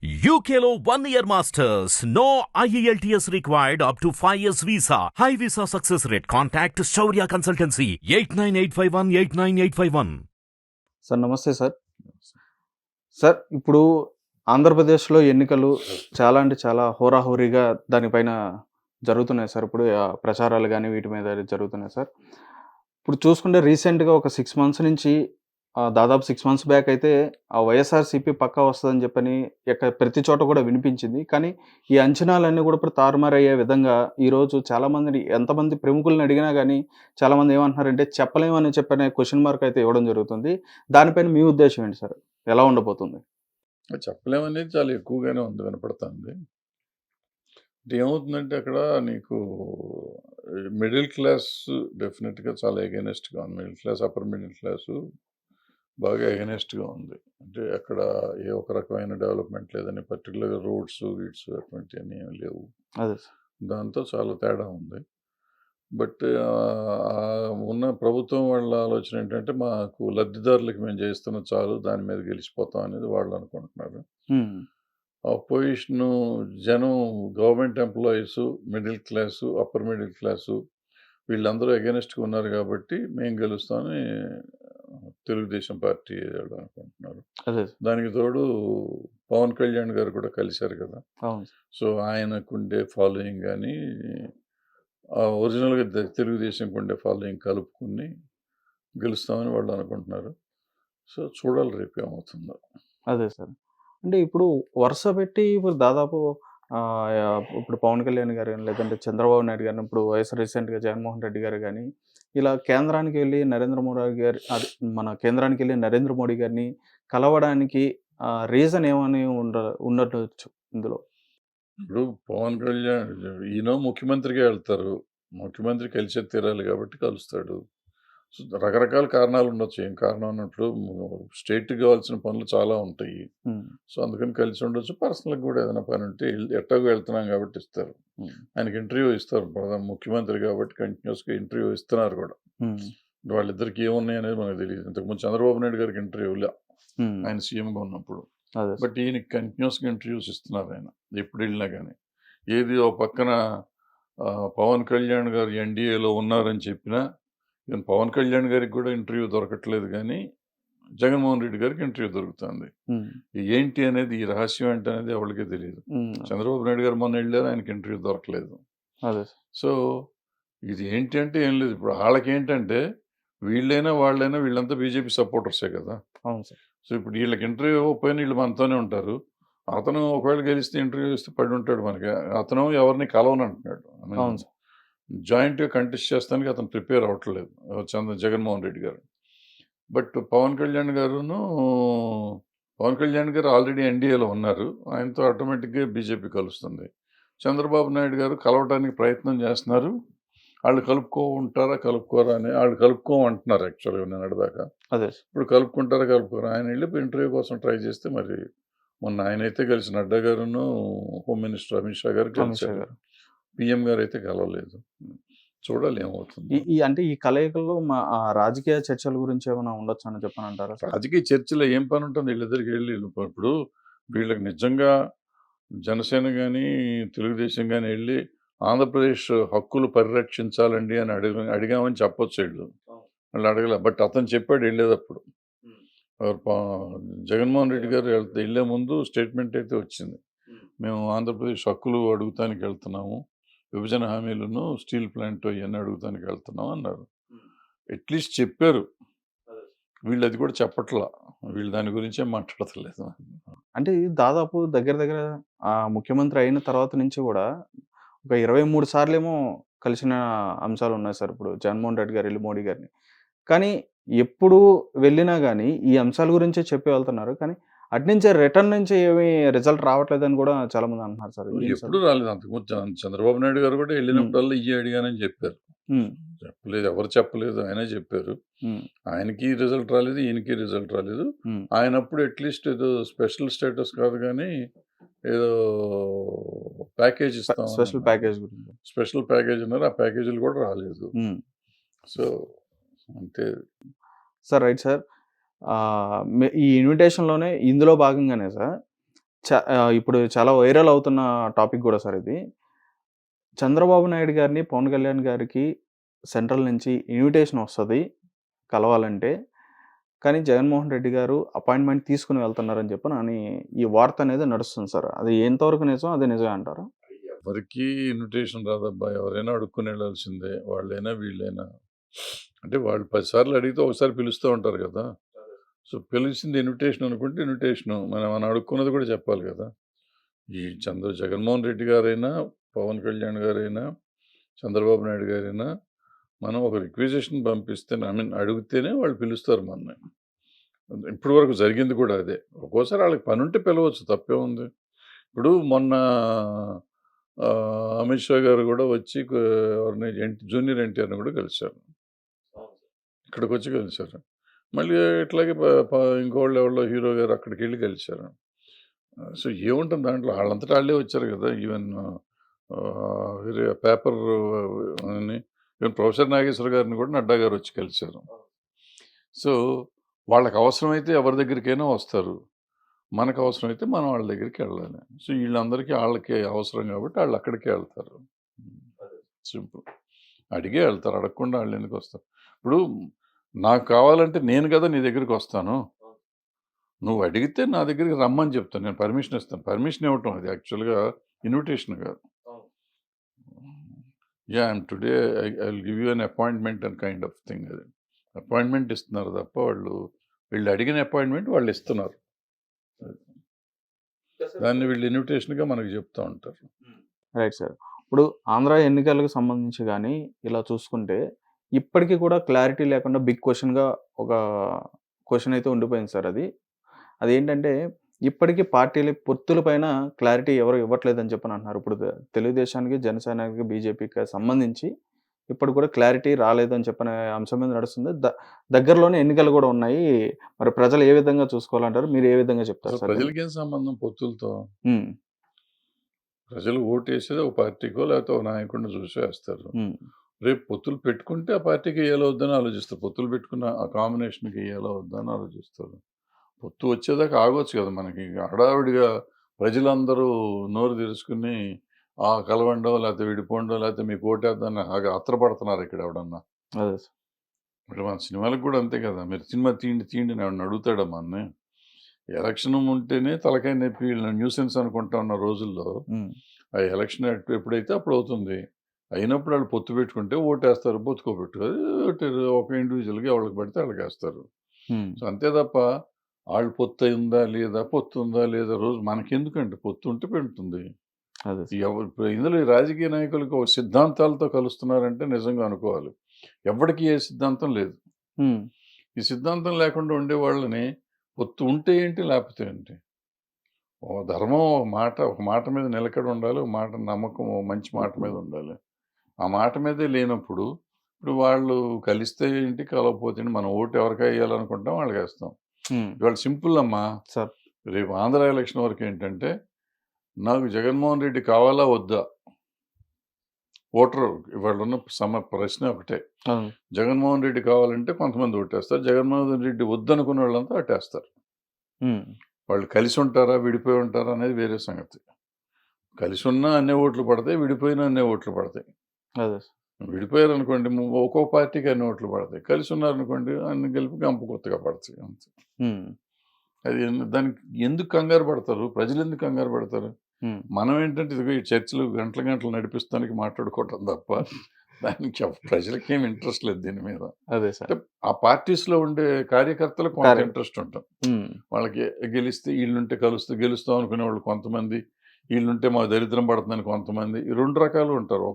UKLO 1 year masters. No IELTS required up to 5 years visa. High visa success rate. Contact Shaurya Consultancy 89851 89851. Sir నమస్తే sir. Sir ఇప్పుడు ఆంధ్రప్రదేశ్లో ఎన్నికలు చాలా అంటే చాలా హోరాహోరీగా దానిపైన జరుగుతున్నాయి సార్. ఇప్పుడు ప్రచారాలు కానీ వీటి మీద జరుగుతున్నాయి సార్. ఇప్పుడు చూసుకుంటే రీసెంట్గా ఒక 6 months నుంచి దాదాపు 6 months బ్యాక్ అయితే ఆ వైఎస్ఆర్సీపీ పక్కా వస్తుందని చెప్పని ప్రతి చోట కూడా వినిపించింది. కానీ ఈ అంచనాలన్నీ కూడా ఇప్పుడు తారుమారయ్యే విధంగా ఈరోజు చాలామందిని ఎంతమంది ప్రముఖులను అడిగినా కానీ చాలామంది ఏమంటున్నారంటే చెప్పలేమని చెప్పనే క్వశ్చన్ మార్క్ అయితే ఇవ్వడం జరుగుతుంది. దానిపైన మీ ఉద్దేశం ఏంటి సార్? ఎలా ఉండబోతుంది? చెప్పలేమనేది చాలా ఎక్కువగానే ఉంది, వినపడుతుంది. ఏమవుతుందంటే అక్కడ నీకు మిడిల్ క్లాస్ డెఫినెట్గా చాలా ఎగెనెస్ట్గా ఉంది. Middle class, upper middle class బాగా ఎగెనెస్ట్గా ఉంది. అంటే అక్కడ ఏ ఒక రకమైన డెవలప్మెంట్ లేదని, పర్టికులర్గా రోడ్స్ గిడ్స్ అటువంటివన్నీ ఏమి లేవు. అదే సార్. దాంతో చాలా తేడా ఉంది. బట్ ఉన్న ప్రభుత్వం వాళ్ళ ఆలోచన ఏంటంటే మాకు లబ్ధిదారులకు మేము చేస్తున్న చాలు, దాని మీద గెలిచిపోతాం అనేది వాళ్ళు అనుకుంటున్నారు. అపోజిషను జనం, government employees, middle class, upper middle class వీళ్ళందరూ అగెనెస్ట్గా ఉన్నారు కాబట్టి మేము గెలుస్తామని తెలుగుదేశం పార్టీ వాళ్ళు అనుకుంటున్నారు. అదే దానికి తోడు పవన్ కళ్యాణ్ గారు కూడా కలిశారు కదా. అవును. సో ఆయనకుండే ఫాలోయింగ్ కానీ ఒరిజినల్గా తెలుగుదేశంకి ఉండే ఫాలోయింగ్ కలుపుకుని గెలుస్తామని వాళ్ళు అనుకుంటున్నారు. సో చూడాలి రేపు ఏమవుతుందో. అదే సార్. అంటే ఇప్పుడు వరుస పెట్టి ఇప్పుడు దాదాపు ఇప్పుడు పవన్ కళ్యాణ్ గారు కానీ లేదంటే చంద్రబాబు నాయుడు గారిని, ఇప్పుడు రీసెంట్గా జగన్మోహన్ రెడ్డి గారు కానీ ఇలా కేంద్రానికి వెళ్ళి మన కేంద్రానికి వెళ్ళి నరేంద్ర మోడీ గారిని కలవడానికి రీజన్ ఏమని ఉండొచ్చు ఇందులో? ఇప్పుడు పవన్ కళ్యాణ్ ఈయన ముఖ్యమంత్రిగా వెళ్తారు, ముఖ్యమంత్రి కలిసే తీరాలి కాబట్టి కలుస్తాడు. సో రకరకాల కారణాలు ఉండొచ్చు. ఏం కారణం అన్నప్పుడు స్టేట్కి కావాల్సిన పనులు చాలా ఉంటాయి. సో అందుకని కలిసి ఉండొచ్చు. పర్సనల్గా కూడా ఏదైనా పని ఉంటే ఎట్టాగో వెళ్తున్నాం కాబట్టి ఇస్తారు. ఆయనకి ఇంటర్వ్యూ ఇస్తారు. ముఖ్యమంత్రి కాబట్టి కంటిన్యూస్గా ఇంటర్వ్యూ ఇస్తున్నారు కూడా. వాళ్ళిద్దరికి ఏమున్నాయి అనేది మనకు తెలియదు. ఇంతకుముందు చంద్రబాబు నాయుడు గారికి ఇంటర్వ్యూలే ఆయన సీఎంగా ఉన్నప్పుడు. బట్ ఈయనకి కంటిన్యూస్గా ఇంటర్వ్యూస్ ఇస్తున్నారు ఆయన ఎప్పుడు వెళ్ళినా కానీ. ఏది ఓ పక్కన పవన్ కళ్యాణ్ గారు ఎన్డీఏలో ఉన్నారని చెప్పినా ఈవెన్ పవన్ కళ్యాణ్ గారికి కూడా ఇంటర్వ్యూ దొరకట్లేదు, కానీ జగన్మోహన్ రెడ్డి గారికి ఇంటర్వ్యూ దొరుకుతుంది. ఏంటి అనేది, ఈ రహస్యం ఏంటి అనేది ఎవరికీ తెలియదు. చంద్రబాబు నాయుడు గారు మొన్న వెళ్ళారు, ఆయనకి ఇంటర్వ్యూ దొరకలేదు. సో ఇది ఏంటి అంటే ఏం లేదు. ఇప్పుడు వాళ్ళకి ఏంటంటే వీళ్ళైనా వాళ్ళైనా వీళ్ళంతా బీజేపీ సపోర్టర్సే కదా. అవును సార్. సో ఇప్పుడు వీళ్ళకి ఇంటర్వ్యూ ఇవ్వకపోయినా వీళ్ళు మనతోనే ఉంటారు. అతను ఒకవేళ గెలిస్తే ఇంటర్వ్యూ ఇస్తే పడి ఉంటాడు మనకి. అతను ఎవరిని కలవని అంటున్నాడు. జాయింట్గా కంటెస్ట్ చేస్తానికి అతను ప్రిపేర్ అవ్వట్లేదు జగన్మోహన్ రెడ్డి గారు. బట్ పవన్ కళ్యాణ్ గారు ఆల్రెడీ ఎన్డీఏలో ఉన్నారు. ఆయనతో ఆటోమేటిక్గా బీజేపీ కలుస్తుంది. చంద్రబాబు నాయుడు గారు కలవడానికి ప్రయత్నం చేస్తున్నారు. వాళ్ళు కలుపుకోరా అని వాళ్ళు కలుపుకోమంటున్నారు యాక్చువల్గా నిన్నటిదాకా. అదే ఇప్పుడు కలుపుకోరా ఆయన వెళ్ళి ఇంటర్వ్యూ కోసం ట్రై చేస్తే మరి మొన్న ఆయనైతే కలిసి నడ్డా గారును హోమ్ మినిస్టర్ అమిత్ షా గారు కలిసారు. పిఎం గారు అయితే కలవలేదు. చూడాలి ఏమవుతుంది. అంటే ఈ కలయికల్లో రాజకీయ చర్చల గురించి ఏమైనా ఉండొచ్చు అని చెప్పనంటారా? రాజకీయ చర్చలో ఏం పని ఉంటుంది వీళ్ళిద్దరికి వెళ్ళి? ఇప్పుడు వీళ్ళకి నిజంగా జనసేన కానీ తెలుగుదేశం కానీ వెళ్ళి ఆంధ్రప్రదేశ్ హక్కులు పరిరక్షించాలండి అని అడిగామని చెప్పొచ్చు. వాళ్ళు అడగలే. బట్ అతను చెప్పాడు వెళ్ళేటప్పుడు. జగన్మోహన్ రెడ్డి గారు వెళ్ళే ముందు స్టేట్మెంట్ అయితే వచ్చింది, మేము ఆంధ్రప్రదేశ్ హక్కులు అడుగుతానికి వెళ్తున్నాము, విభజన హామీలను, స్టీల్ ప్లాంట్ ఇవన్నీ అడుగుతానికి వెళ్తున్నాం అన్నారు. అట్లీస్ట్ చెప్పారు. వీళ్ళు అది కూడా చెప్పట్లా. వీళ్ళు దాని గురించే మాట్లాడతలేదు. అంటే దాదాపు దగ్గర ముఖ్యమంత్రి అయిన తర్వాత నుంచి కూడా ఒక 23 సార్లు ఏమో కలిసిన అంశాలు ఉన్నాయి సార్. ఇప్పుడు జగన్మోహన్ రెడ్డి గారు వెళ్ళి మోడీ గారిని, కానీ ఎప్పుడు వెళ్ళినా కానీ ఈ అంశాల గురించే చెప్పి వెళ్తున్నారు. కానీ అట్నుంచే రిటర్న్ నుంచి ఏమి రిజల్ట్ రావట్లేదని కూడా చాలా మంది అంటున్నారు సార్. ఎప్పుడు రాలేదు. అంతకుముందు చంద్రబాబు నాయుడు గారు కూడా వెళ్ళినప్పుడల్లా ఇయ్యి అడిగానని చెప్పారు. చెప్పలేదు, ఎవరు చెప్పలేదు, ఆయనే చెప్పారు. ఆయనకి రిజల్ట్ రాలేదు, ఈయనకి రిజల్ట్ రాలేదు. ఆయనప్పుడు అట్లీస్ట్ ఏదో స్పెషల్ స్టేటస్ కాదు కానీ ఏదో ప్యాకేజ్ ఇస్తాం, స్పెషల్ ప్యాకేజ్ ఉన్నారు. ఆ ప్యాకేజీలు కూడా రాలేదు. సో అంతే సార్. Right sir. ఈ ఇన్విటేషన్లోనే ఇందులో భాగంగానే సార్ ఇప్పుడు చాలా వైరల్ అవుతున్న టాపిక్ గూడా సార్ ఇది. చంద్రబాబు నాయుడు గారిని, పవన్ కళ్యాణ్ గారికి సెంట్రల్ నుంచి ఇన్విటేషన్ వస్తది కలవాలంటే. కానీ జగన్మోహన్ రెడ్డి గారు అపాయింట్‌మెంట్ తీసుకొని వెళ్తున్నారని చెప్పనని ఈ వార్త అనేది నడుస్తుంది సార్. అది ఎంతవరకు నిజం? అది నిజమే అంటారా? ఎవరికీ ఇన్విటేషన్ రాదబ్బా! ఎవరైనా అడుక్కొని వెళ్ళాల్సిందే. వాళ్ళైనా, వీళ్ళైనా. అంటే వాళ్ళు 10 సార్లు అడిగితే ఒకసారి పిలుస్తూ ఉంటారు కదా! సో, పిలిచింది ఇన్విటేషన్ అనుకుంటే ఇన్విటేషను. మనం అడుక్కున్నది కూడా చెప్పాలి కదా! ఈ జగన్మోహన్ రెడ్డి గారైనా, పవన్ కళ్యాణ్ గారైనా, చంద్రబాబు నాయుడు గారైనా మనం ఒక రిక్వెజిషన్ పంపిస్తే అడిగితేనే వాళ్ళు పిలుస్తారు మనని. ఇప్పటి వరకు జరిగింది కూడా అదే. ఒక్కోసారి వాళ్ళకి పనుంటే పిలవచ్చు, తప్పేముంది. ఇప్పుడు మొన్న అమిత్ షా గారు కూడా వచ్చి ఎవరిని జూనియర్ ఎన్టీఆర్‌ని కూడా కలిశారు. ఇక్కడికొచ్చి కలిశారు. మళ్ళీ ఇట్లాగే ఇంకోళ్ళు ఎవరో హీరో గారు అక్కడికెళ్ళి కలిశారు. సో, ఏముంటుంది దాంట్లో ఆళ్ళంతట ఆళ్ళే వచ్చారు కదా! ఈవెన్ వేరే పేపర్ అని ఈవెన్ ప్రొఫెసర్ నాగేశ్వర గారిని కూడా నడ్డా గారు వచ్చి కలిశారు. సో, వాళ్ళకి అవసరమైతే ఎవరి దగ్గరికైనా వస్తారు. మనకు అవసరమైతే మనం వాళ్ళ దగ్గరికెళ్ళాలి. సో, వీళ్ళందరికీ ఆళ్ళకి అవసరం కాబట్టి ఆళ్ళు అక్కడికే ఎళ్తారు. సింపుల్. అడిగే ఎళ్తారు. అడగకుండా ఆళ్ళెందుకొస్తారు? ఇప్పుడు నాకు కావాలంటే నేను కదా నీ దగ్గరికొస్తాను. నువ్వు అడిగితే నా దగ్గరికి రమ్మని చెప్తాను. నేను పర్మిషన్ ఇస్తాను. పర్మిషన్ ఇవ్వటం అది యాక్చువల్‌గా ఇన్విటేషన్ కాదు. Yeah! Today I will give you an appointment అని కైండ్ ఆఫ్ థింగ్ అది. అపాయింట్మెంట్ ఇస్తున్నారు తప్ప వీళ్ళు అడిగిన అపాయింట్మెంట్ వాళ్ళు ఇస్తున్నారు. దాన్ని వీళ్ళు ఇన్విటేషన్‌గా మనకు చెప్తా ఉంటారు. Right sir. ఇప్పుడు ఆంధ్ర ఎన్నికలకు సంబంధించి గాని ఇలా చూసుకుంటే ఇప్పటికి కూడా క్లారిటీ లేకుండా బిగ్ క్వెషన్‌గా ఒక క్వెషన్ అయితే ఉండిపోయింది సార్ అది. అదేంటంటే ఇప్పటికి పార్టీల పొత్తుల పైన క్లారిటీ ఎవరు ఇవ్వట్లేదని చెప్పని అంటున్నారు. ఇప్పుడు తెలుగుదేశానికి, జనసేనకి, బీజేపీకి సంబంధించి ఇప్పటికి కూడా క్లారిటీ రాలేదని చెప్పనే అంశం మీద నడుస్తుంది. దగ్గరలోనే ఎన్నికలు కూడా ఉన్నాయి. మరి ప్రజలు ఏ విధంగా చూసుకోవాలంటారు? మీరు ఏ విధంగా చెప్తారు అసలు సార్? ప్రజలకేం సంబంధం పొత్తులతో? హ్మ్. ప్రజలు ఓటేసేది ఒక పార్టీకో లేకపోతే ఒక నాయకుడిని చూసి వేస్తారు. హ్మ్. రేపు పొత్తులు పెట్టుకుంటే ఆ పార్టీకి ఎయ్యాలా వద్దని ఆలోచిస్తారు. పొత్తులు పెట్టుకున్న ఆ కాంబినేషన్‌కి ఎయ్యాలా వద్దా అని ఆలోచిస్తారు. పొత్తు వచ్చేదాకా ఆగొచ్చు కదా! మనకి హడావిడిగా ప్రజలందరూ నోరు తెరుచుకుని కలవండో లేకపోతే విడిపోండో లేకపోతే మీకు ఓటేద్దామని ఆత్రపడుతున్నారు ఇక్కడ ఎవడన్నా. అదే సార్. ఇప్పుడు మన సినిమాలకు కూడా అంతే కదా! మీరు సినిమా తీయండి అని ఎవడన్నా అడుగుతాడా మనని? ఎలక్షన్ ఉంటేనే తలకాయ నొప్పి వీళ్ళని న్యూసెన్స్ అనుకుంటా ఉన్న రోజుల్లో హ్మ్. ఆ ఎలక్షన్ ఎప్పుడైతే అప్పుడు అవుతుంది. అయినప్పుడు ఆళ్ళు పొత్తు పెట్టుకుంటే ఓటేస్తారు. పొత్తుకోబెట్టుకోరు. ఒక ఇండివిడ్యువల్‌గా ఎవళ్ళకి పడితే ఆళ్ళకేస్తారు. హ్మ్. సో, అంతే తప్ప ఆళ్ళు పొత్తయిందా లేదా? పొత్తుందా లేదా? రోజు మనకెందుకండి? పొత్తుంటే పెంటుంది. అదే సార్. ఇప్పుడు ఇందులో ఈ రాజకీయ నాయకులకు ఒక సిద్ధాంతాలతో కలుస్తున్నారంటే నిజంగా అనుకోవాలి. ఎవ్వడికి ఏ సిద్ధాంతం లేదు. హ్మ్. ఈ సిద్ధాంతం లేకుండా ఉండేవాళ్ళని పొత్తు ఉంటే ఏంటి? లేకపోతే ఏంటి? ఓ ధర్మం ఒక మాట మీద నిలకడ ఉండాలి. ఒక మాట నమ్మకం మంచి మాట మీద ఉండాలి. ఆ మాట మీదే లేనప్పుడు ఇప్పుడు వాళ్ళు కలిస్తే ఏంటి? కలవకపోతే ఏంటి? మనం ఓటు ఎవరికెయ్యాలనుకుంటామో వాళ్ళకేస్తాం. హ్మ్. ఇవాళ సింపుల్ అమ్మా. సార్. రేపు ఆంధ్ర ఎలక్షన్ వరకు ఏంటంటే నాకు జగన్మోహన్ రెడ్డి కావాలా? వద్దా? ఓటరు ఇవాళున్న ప్రశ్న ఒకటే. అవును. జగన్మోహన్ రెడ్డి కావాలంటే కొంతమంది ఓటేస్తారు. జగన్మోహన్ రెడ్డి వద్దనుకున్న వాళ్ళంతా అటేస్తారు. హ్మ్. వాళ్ళు కలిసి ఉంటారా? విడిపోయి ఉంటారా? అనేది వేరే సంగతి. కలిసి ఉన్నా అన్నే ఓట్లు పడతాయి. విడిపోయినా అన్నే ఓట్లు పడతాయి. అదే సార్. విడిపోయారనుకోండి ఒక్కో పార్టీకి అన్ని ఓట్లు పడతాయి. కలిసి ఉన్నారనుకోండి అన్ని కలిపి గంప కొత్తగా పడతాయి అంతే. హ్మ్. అది దానికి ఎందుకు కంగారు పడతారు? ప్రజలెందుకు కంగారు పడతారు? హ్మ్. మనం ఏంటంటే ఇదిగో ఈ చర్చలు గంటలు గంటలు నడిపిస్తానికి మాట్లాడుకోవటం తప్ప దానికి ప్రజలకేం ఇంట్రెస్ట్ లేదు దీని మీద. అదే సార్. అంటే ఆ పార్టీస్‌లో ఉండే కార్యకర్తలకు కొంత ఇంట్రెస్ట్ ఉంటుంది. హ్మ్. వాళ్ళకి గెలిస్తే ఈళ్ళుంటే గెలుస్తాం అనుకునేవాళ్ళు కొంతమంది. ఈళ్ళుంటే మాకు దరిద్రం పడుతుందని కొంతమంది. ఈ 2 రకాలు ఉంటారు.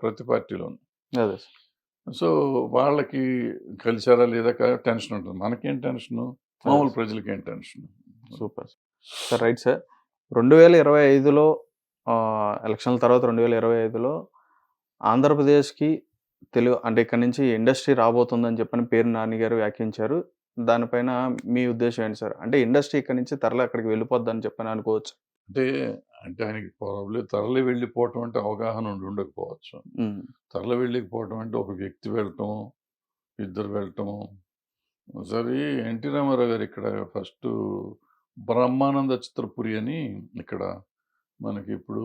ప్రతి పార్టీలోను. అదే సార్. సో, వాళ్ళకి కలిసారా లేదా టెన్షన్ ఉంటుంది. మనకేం టెన్షను? మామూలు ప్రజలకేం tension? Super. Sir right sir. 2025లో ఎలక్షన్‌ల తర్వాత 2025లో ఆంధ్రప్రదేశ్‌కి అంటే ఇక్కడి నుంచి ఇండస్ట్రీ రాబోతుందని చెప్పని పేర్ని నాని గారు వ్యాఖ్యానించారు. దానిపైన మీ ఉద్దేశ్యం ఏంటి సార్? అంటే ఇండస్ట్రీ ఇక్కడి నుంచి తరలి అక్కడికి వెళ్ళిపోద్దని చెప్పని అనుకోవచ్చు. అంటే, అంటే ఆయనకి తరలి వెళ్ళిపోవటం అంటే అవగాహన ఉండకపోవచ్చు. హ్మ్. తరలి వెళ్ళిపోవటం అంటే ఒక వ్యక్తి వెళ్ళటం, ఇద్దరు వెళ్ళటం. ఒకసారి ఎన్టీ రామారావు గారు ఇక్కడ ఫస్టు బ్రహ్మానంద చిత్రపురి అని ఇక్కడ మనకి ఇప్పుడు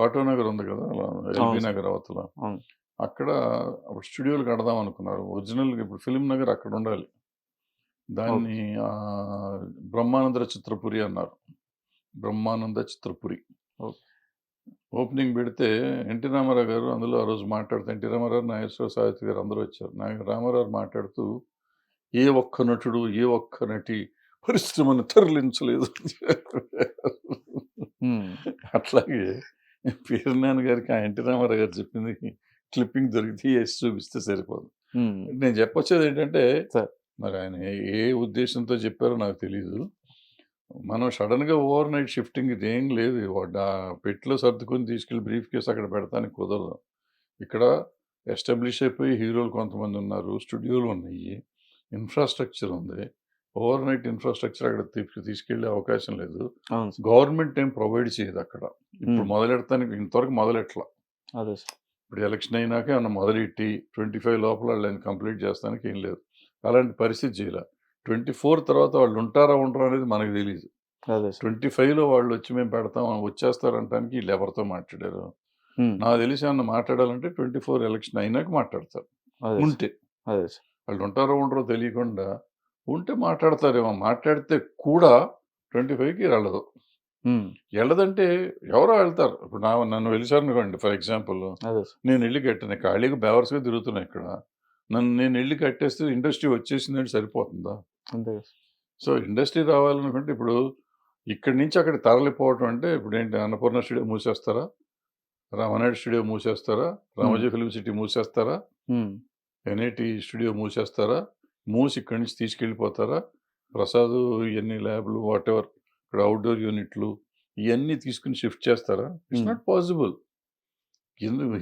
ఆటోనగర్ ఉంది కదా, ఎల్బీ అవును సార్. నగర్ అవతల. అవును. అక్కడ అప్పుడు స్టూడియోలు కడదాం అనుకున్నారు. ఒరిజినల్గా ఇప్పుడు ఫిల్మ్ నగర్ అక్కడ ఉండాలి. ఓకే. దాన్ని బ్రహ్మానంద చిత్రపురి అన్నారు. బ్రహ్మానంద చిత్రపురి. ఓకే. ఓపెనింగ్ పెడితే ఎన్టీ రామారావు గారు అందులో ఆ రోజు మాట్లాడుతూ, ఎన్టీ రామారావు, నాగేశ్వర సావిత్రి గారు అందరూ వచ్చారు. రామారావు మాట్లాడుతూ, ఏ ఒక్క నటుడు, ఏ ఒక్క నటి పరిశ్రమను తరలించలేదు. హ్మ్. అట్లాగే పేర్నాని గారికి ఆ ఎన్టీ రామారావు గారు చెప్పింది క్లిప్పింగ్ దొరికితే వేసి చూపిస్తే సరిపోదు. హ్మ్. నేను చెప్పొచ్చేది ఏంటంటే, సార్. మరి ఆయన ఏ ఉద్దేశంతో చెప్పారో నాకు తెలీదు. మనం సడన్‌గా ఓవర్ నైట్ షిఫ్టింగ్ ఇదేం లేదు. పెట్టెలో సర్దుకొని తీసుకెళ్ళి బ్రీఫ్ కేస్ అక్కడ పెడతానికి కుదరదు. ఇక్కడ ఎస్టాబ్లిష్ అయిపోయి హీరోలు కొంతమంది ఉన్నారు. స్టూడియోలు ఉన్నాయి. ఇన్‌ఫ్రాస్ట్రక్చర్ ఉంది. ఓవర్ నైట్ ఇన్‌ఫ్రాస్ట్రక్చర్ అక్కడ తీసుకెళ్ళే అవకాశం లేదు. అవును సార్. గవర్నమెంట్ ఏం ప్రొవైడ్ చేయదు అక్కడ. ఇప్పుడు హ్మ్. మొదలెడతానికి ఇంతవరకు మొదలెట్ల. అదే సార్. ఇప్పుడు ఎలక్షన్ అయినాక ఏమన్నా మొదలెట్టి 25 లోపల వాళ్ళని కంప్లీట్ చేస్తానికి ఏం లేదు. అలాంటి పరిస్థితి చేయలే. 24 తర్వాత వాళ్ళు ఉంటారా, ఉండరా అనేది మనకు తెలీదు. అదే సార్. 25లో వాళ్ళు వచ్చి మేము పెడతాం వచ్చేస్తారంటానికి వీళ్ళు ఎవరితో మాట్లాడారు. హ్మ్. నాకు తెలిసి ఏమన్నా మాట్లాడాలంటే 24 ఎలక్షన్ అయినాక మాట్లాడతారు. అదే సార్. ఉంటే. అదే సార్. వాళ్ళు ఉంటారో ఉండరో తెలియకుండా ఉంటే మాట్లాడతారేమో. మాట్లాడితే కూడా 25కి వెళ్ళదు. హ్మ్. వెళ్ళదంటే ఎవరో వెళ్తారు. ఇప్పుడు నన్ను పిలిచారనుకోండి ఫర్ ఎగ్జాంపుల్, అదే సార్. నేను ఇల్లు కట్టాను. ఖాళీగా బేవర్స్‌గా తిరుగుతున్నా ఇక్కడ. నేను ఇల్లు కట్టేస్తే ఇండస్ట్రీ వచ్చేసిందంటే సరిపోతుందా? అంతే కదా సార్. సో, ఇండస్ట్రీ రావాలనుకుంటే ఇప్పుడు ఇక్కడి నుంచి అక్కడికి తరలిపోవటం అంటే ఇప్పుడేంటి, అన్నపూర్ణ స్టూడియో మూసేస్తారా? రామానాయుడు స్టూడియో మూసేస్తారా? హ్మ్. రామోజీ ఫిల్మ్ సిటీ మూసేస్తారా? హ్మ్. NIT studio మూసేస్తారా? మూసి ఇక్కడి నుంచి తీసుకెళ్ళిపోతారా? ప్రసాద్ ఇయన్నీ ల్యాబ్‌లు వాటెవర్ ఇక్కడ ఔట్‌డోర్ యూనిట్లు ఇయన్నీ తీసుకొని షిఫ్ట్ చేస్తారా? ఇట్స్ హ్మ్. Not possible.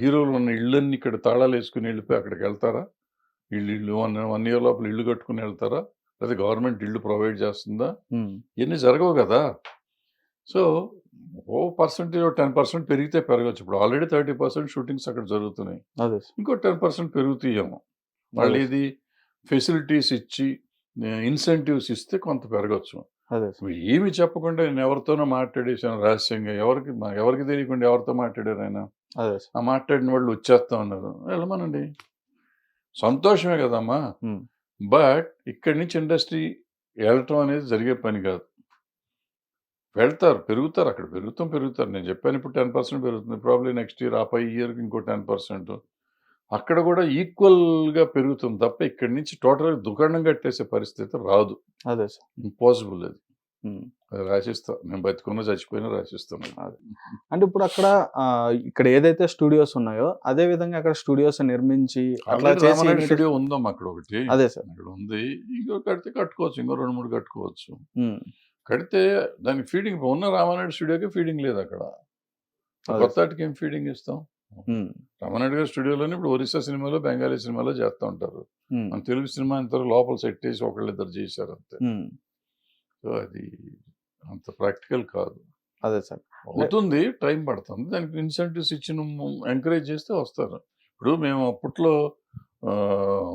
హీరోలు ఉన్న ఇళ్ళన్నీ ఇక్కడ తాళాలేసుకొని వెళ్ళిపోయి అక్కడికెళ్తారా? ఇల్లు 1 ఇయర్ లోపల ఇల్లు కట్టుకొని వెళ్తారా? లేదా గవర్నమెంట్ ఇల్లు ప్రొవైడ్ చేస్తుందా? హ్మ్. ఇయన్నీ జరగవు గదా! సో, ఓ పర్సెంటేజ్ 10% పెరిగితే పెరగొచ్చు. ఇప్పుడు ఆల్రెడీ 30% షూటింగ్స్ అక్కడ జరుగుతున్నాయి. అదే సార్. ఇంకో 10% పెరుగుతాయేమో. అదే సార్. వాళ్ళేది ఫెసిలిటీస్ ఇచ్చి ఇన్సెంటివ్స్ ఇస్తే కొంత పెరగొచ్చు. అదే సార్. నువ్వు ఏమి చెప్పకుండా నేను ఎవరితోనో మాట్లాడేసాను రహస్యంగా. ఎవరికి తెలియకుండా ఎవరితో మాట్లాడారాయన? అదే సార్. ఆ మాట్లాడిన వాళ్ళు వచ్చేస్తా ఉన్నారు. వెళ్ళమనండి. సంతోషమే కదమ్మా! హ్మ్. బట్ ఇక్కడి నుంచి ఇండస్ట్రీ వెళ్ళటం అనేది జరిగే పని కాదు. వెళ్తారు. పెరుగుతారు. అక్కడ పెరుగుతారు. నేను చెప్పాను ఇప్పుడు 10% పెరుగుతుంది. ప్రాబబ్లీ నెక్స్ట్ ఇయర్, ఆ పై ఇయర్‌కి ఇంకో 10%. అక్కడ కూడా ఈక్వల్‌గా పెరుగుతుంది తప్ప ఇక్కడి నుంచి టోటల్‌గా దుకాణం కట్టేసే పరిస్థితి రాదు. అదే సార్. ఇంపాసిబుల్ అది. హ్మ్. అది రాసిస్తా. నేను బతికున్నా చచ్చిపోయినా రాసిస్తాను. అదే. అంటే ఇప్పుడు అక్కడ ఇక్కడ ఏదైతే స్టూడియోస్ ఉన్నాయో అదే విధంగా అక్కడ స్టూడియోస్ నిర్మించి అట్లా ఆల్రెడీ చేసి రామానాయుడు ఇమీడియేట్ స్టూడియో ఉందమ్మా అక్కడ ఒకటి. అదే సార్. అక్కడ ఉంది. ఇంకో కడితే కట్టుకోవచ్చు. ఇంకో 2, 3 కట్టుకోవచ్చు. హ్మ్. కడితే దానికి ఫీడింగ్ ఉన్న రామానాయుడు స్టూడియోకి ఫీడింగ్ లేదు అక్కడ. అదే కొత్త సార్. ఆటికి ఏం ఫీడింగ్ ఇస్తాం? హ్మ్. రామానాయుడు గారి స్టూడియోలోనే ఇప్పుడు ఒరిస్సా సినిమాలో, బెంగాలీ సినిమాలో చేస్తా ఉంటారు. హ్మ్. మన తెలుగు సినిమా ఇంతవరకు లోపల సెట్ చేసి ఒకళ్ళిద్దరు చేశారు అంతే. హ్మ్. సో, అది అంత ప్రాక్టికల్ కాదు. అదే సార్. అవుతుంది. టైం పడుతుంది. దానికి ఇన్సెంటివ్స్ ఇచ్చి ఎంకరేజ్ చేస్తే వస్తారు. ఇప్పుడు మేము అప్పట్లో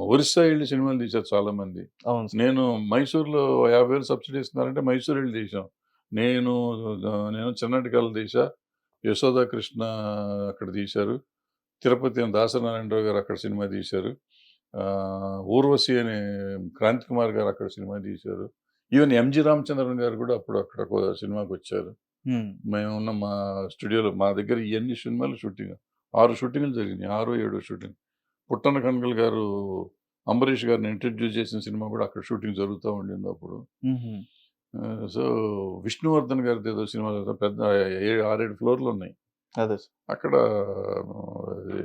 ఒరిస్సా ఎళ్లి సినిమాలు తీశారు చాలామంది. అవును సార్. నేను మైసూర్‌లో 50,000 సబ్సిడీ ఇస్తున్నారంటే మైసూర్ ఎళ్లి తీశాం. నేను నేను చిన్నటికలు తీశా. యశోద కృష్ణ అక్కడ తీశారు. తిరుపతి అని దాసనారాయణరావు గారు అక్కడ సినిమా తీశారు. 'ఊర్వశి' అనే క్రాంతి కుమార్ గారు అక్కడ సినిమా తీశారు. ఈవెన్ 'ఎంజి రామచంద్రన్' గారు కూడా అప్పుడు అక్కడ సినిమాకొచ్చారు. హ్మ్. మేమున్న మా స్టూడియోలో మా దగ్గర ఇయన్ని సినిమాలు షూటింగ్ 6 షూటింగ్‌లు జరిగినాయి. 6, 7 షూటింగ్. పుట్టన్న కనకల్ గారు అంబరీష్ గారిని ఇంట్రొడ్యూస్ చేసిన సినిమా కూడా అక్కడ షూటింగ్ జరుగుతా ఉండింది అప్పుడు. హుహు. సో, విష్ణువర్ధన్ గారిదేదో సినిమా పెద్ద 6, 7 ఫ్లోర్‌లున్నాయి. అదే సార్. అక్కడ అది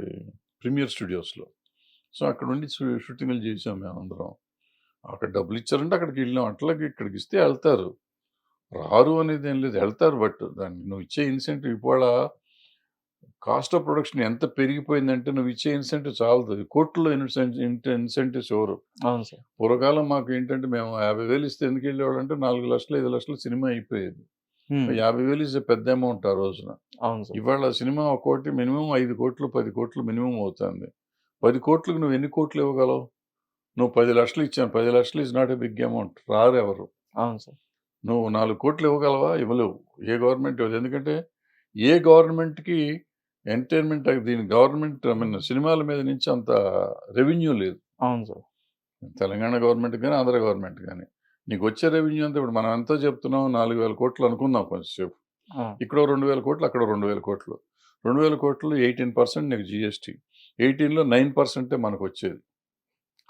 ప్రీమియర్ స్టూడియోస్‌లో. సో, అక్కడ ఉండి షూటింగులు చేసాం మేమందరం. అక్కడ డబ్బులిచ్చారంటే అక్కడికెళ్ళాం. అట్లాగే ఇక్కడికిస్తే ఎళ్తారు. రారు అనేదేం లేదు. ఎళ్తారు. బట్ దానికి నువ్విచ్చే ఇన్సెంటివ్ ఇవాళ కాస్ట్ ఆఫ్ ప్రొడక్షన్ ఎంత పెరిగిపోయిందంటే నువ్విచ్చే ఇన్సెంటివ్ చాలదు. కోట్లలో ఇన్సెంటివ్స్ ఇవ్వరు. అవును సార్. పూర్వకాలం మాకు ఏంటంటే మేము 50,000 ఇస్తే ఎందుకెళ్ళేవాళ్ళంటే 4,00,000, 5,00,000 సినిమా అయిపోయేది. హ్మ్. 50,000 ఇస్ పెద్ద అమౌంట్ ఆ రోజున. అవును సార్. ఇవాళ సినిమా ఒక్కోటి మినిమమ్ 5,00,00,000, 10,00,00,000 మినిమమ్ అవుతుంది. 10,00,00,000కి నువ్వు ఎన్ని కోట్లు ఇవ్వగలవు? నువ్వు 10,00,000 ఇచ్చాను. 10,00,000 is not a big amount. రారెవరు. అవును సార్. నువ్వు 4 కోట్లు ఇవ్వగలవా? ఇవ్వలేవు. ఏ గవర్నమెంట్ ఇవ్వదు. ఎందుకంటే ఏ గవర్నమెంట్‌కి ఎంటర్‌టైన్‌మెంట్ దీని గవర్నమెంట్ ఐ మీన్ సినిమాల మీద నుంచి అంత రెవెన్యూ లేదు. అవును సార్. తెలంగాణ గవర్నమెంట్‌కి గాని, ఆంధ్ర గవర్నమెంట్‌కి గాని. నీకొచ్చే రెవెన్యూ అంతా ఇప్పుడు మనం ఎంత చెప్తున్నాం 4,000 కోట్లు అనుకుందాం కొంచెంసేపు. ఆ! ఇక్కడో 2,000 కోట్లు, అక్కడో 2,000 కోట్లు. 2,000 కోట్లు 18% నీకు జీఎస్టీ. 18లో 9% మనకొచ్చేది.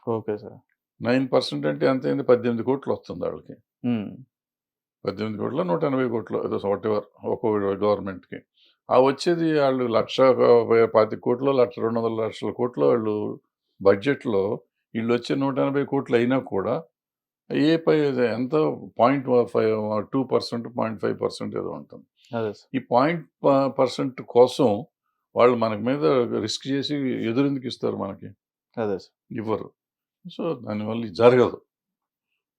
Okay sir. 9% అంటే ఎంతయింది? 18 కోట్లు వస్తుంది ఆళ్ళకి. హ్మ్. 18 కోట్లో 180 కోట్లో ఏదో వాటెవర్ ఒక్కో గవర్నమెంట్‌కి. ఆ వచ్చేది ఆళ్ళు 1,25,000 కోట్లో, 2,00,000 కోట్లో వాళ్ళు బడ్జెట్‌లో ఈళ్ళొచ్చే 180 కోట్లు అయినా కూడా ఏ పై ఎంత 2%, 0.5% ఏదో ఉంటుంది. అదే సార్. ఈ పర్సెంట్ కోసం వాళ్ళు మనకి మీద రిస్క్ చేసి ఎదురెందుకు ఇస్తారు మనకి? అదే సార్. ఇవ్వరు. సో, దానివల్ల ఇది జరగదు.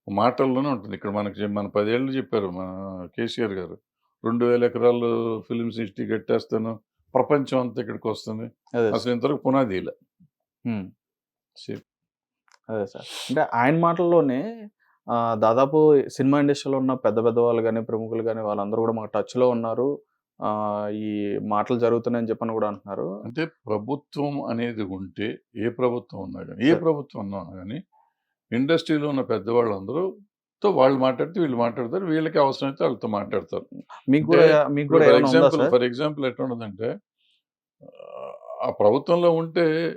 మాటల్లోనే ఉంటుంది. ఇక్కడ మన 10 ఏళ్ళు చెప్పారు మన కేసీఆర్ గారు. 2,000 ఎకరాలు ఫిల్మ్ సిటీ కట్టేస్తాను. ప్రపంచం అంతా ఇక్కడికొస్తుంది. అదే అసలు సార్. ఇంతవరకు పునాది ఏయల. హ్మ్. సేమ్. అదే సార్. అంటే ఆయన మాటల్లోనే దాదాపు సినిమా ఇండస్ట్రీలో ఉన్న పెద్ద పెద్ద వాళ్ళు గాని, ప్రముఖులు గాని వాళ్ళందరూ గూడా మాకు టచ్‌లో ఉన్నారు. ఈ మాటలు జరుగుతున్నాయని చెప్పని గూడా అంటున్నారు. అంటే ప్రభుత్వం అనేది ఉంటే ఏ ప్రభుత్వం ఉన్నా గాని, ఏ సార్. ప్రభుత్వం ఉన్నా గాని ఇండస్ట్రీలో ఉన్న పెద్దవాళ్ళందరూతో వాళ్ళు మాట్లాడితే వీళ్ళు మాట్లాడతారు. వీళ్ళకి అవసరమైతే వాళ్ళతో మాట్లాడతారు. మీకు అంటే గూడా ఇప్పుడు ఏమైనా ఉందా సార్? ఫర్ ఎగ్జాంపుల్ ఎట్లుంటదంటే ఆ ప్రభుత్వంలో ఉంటే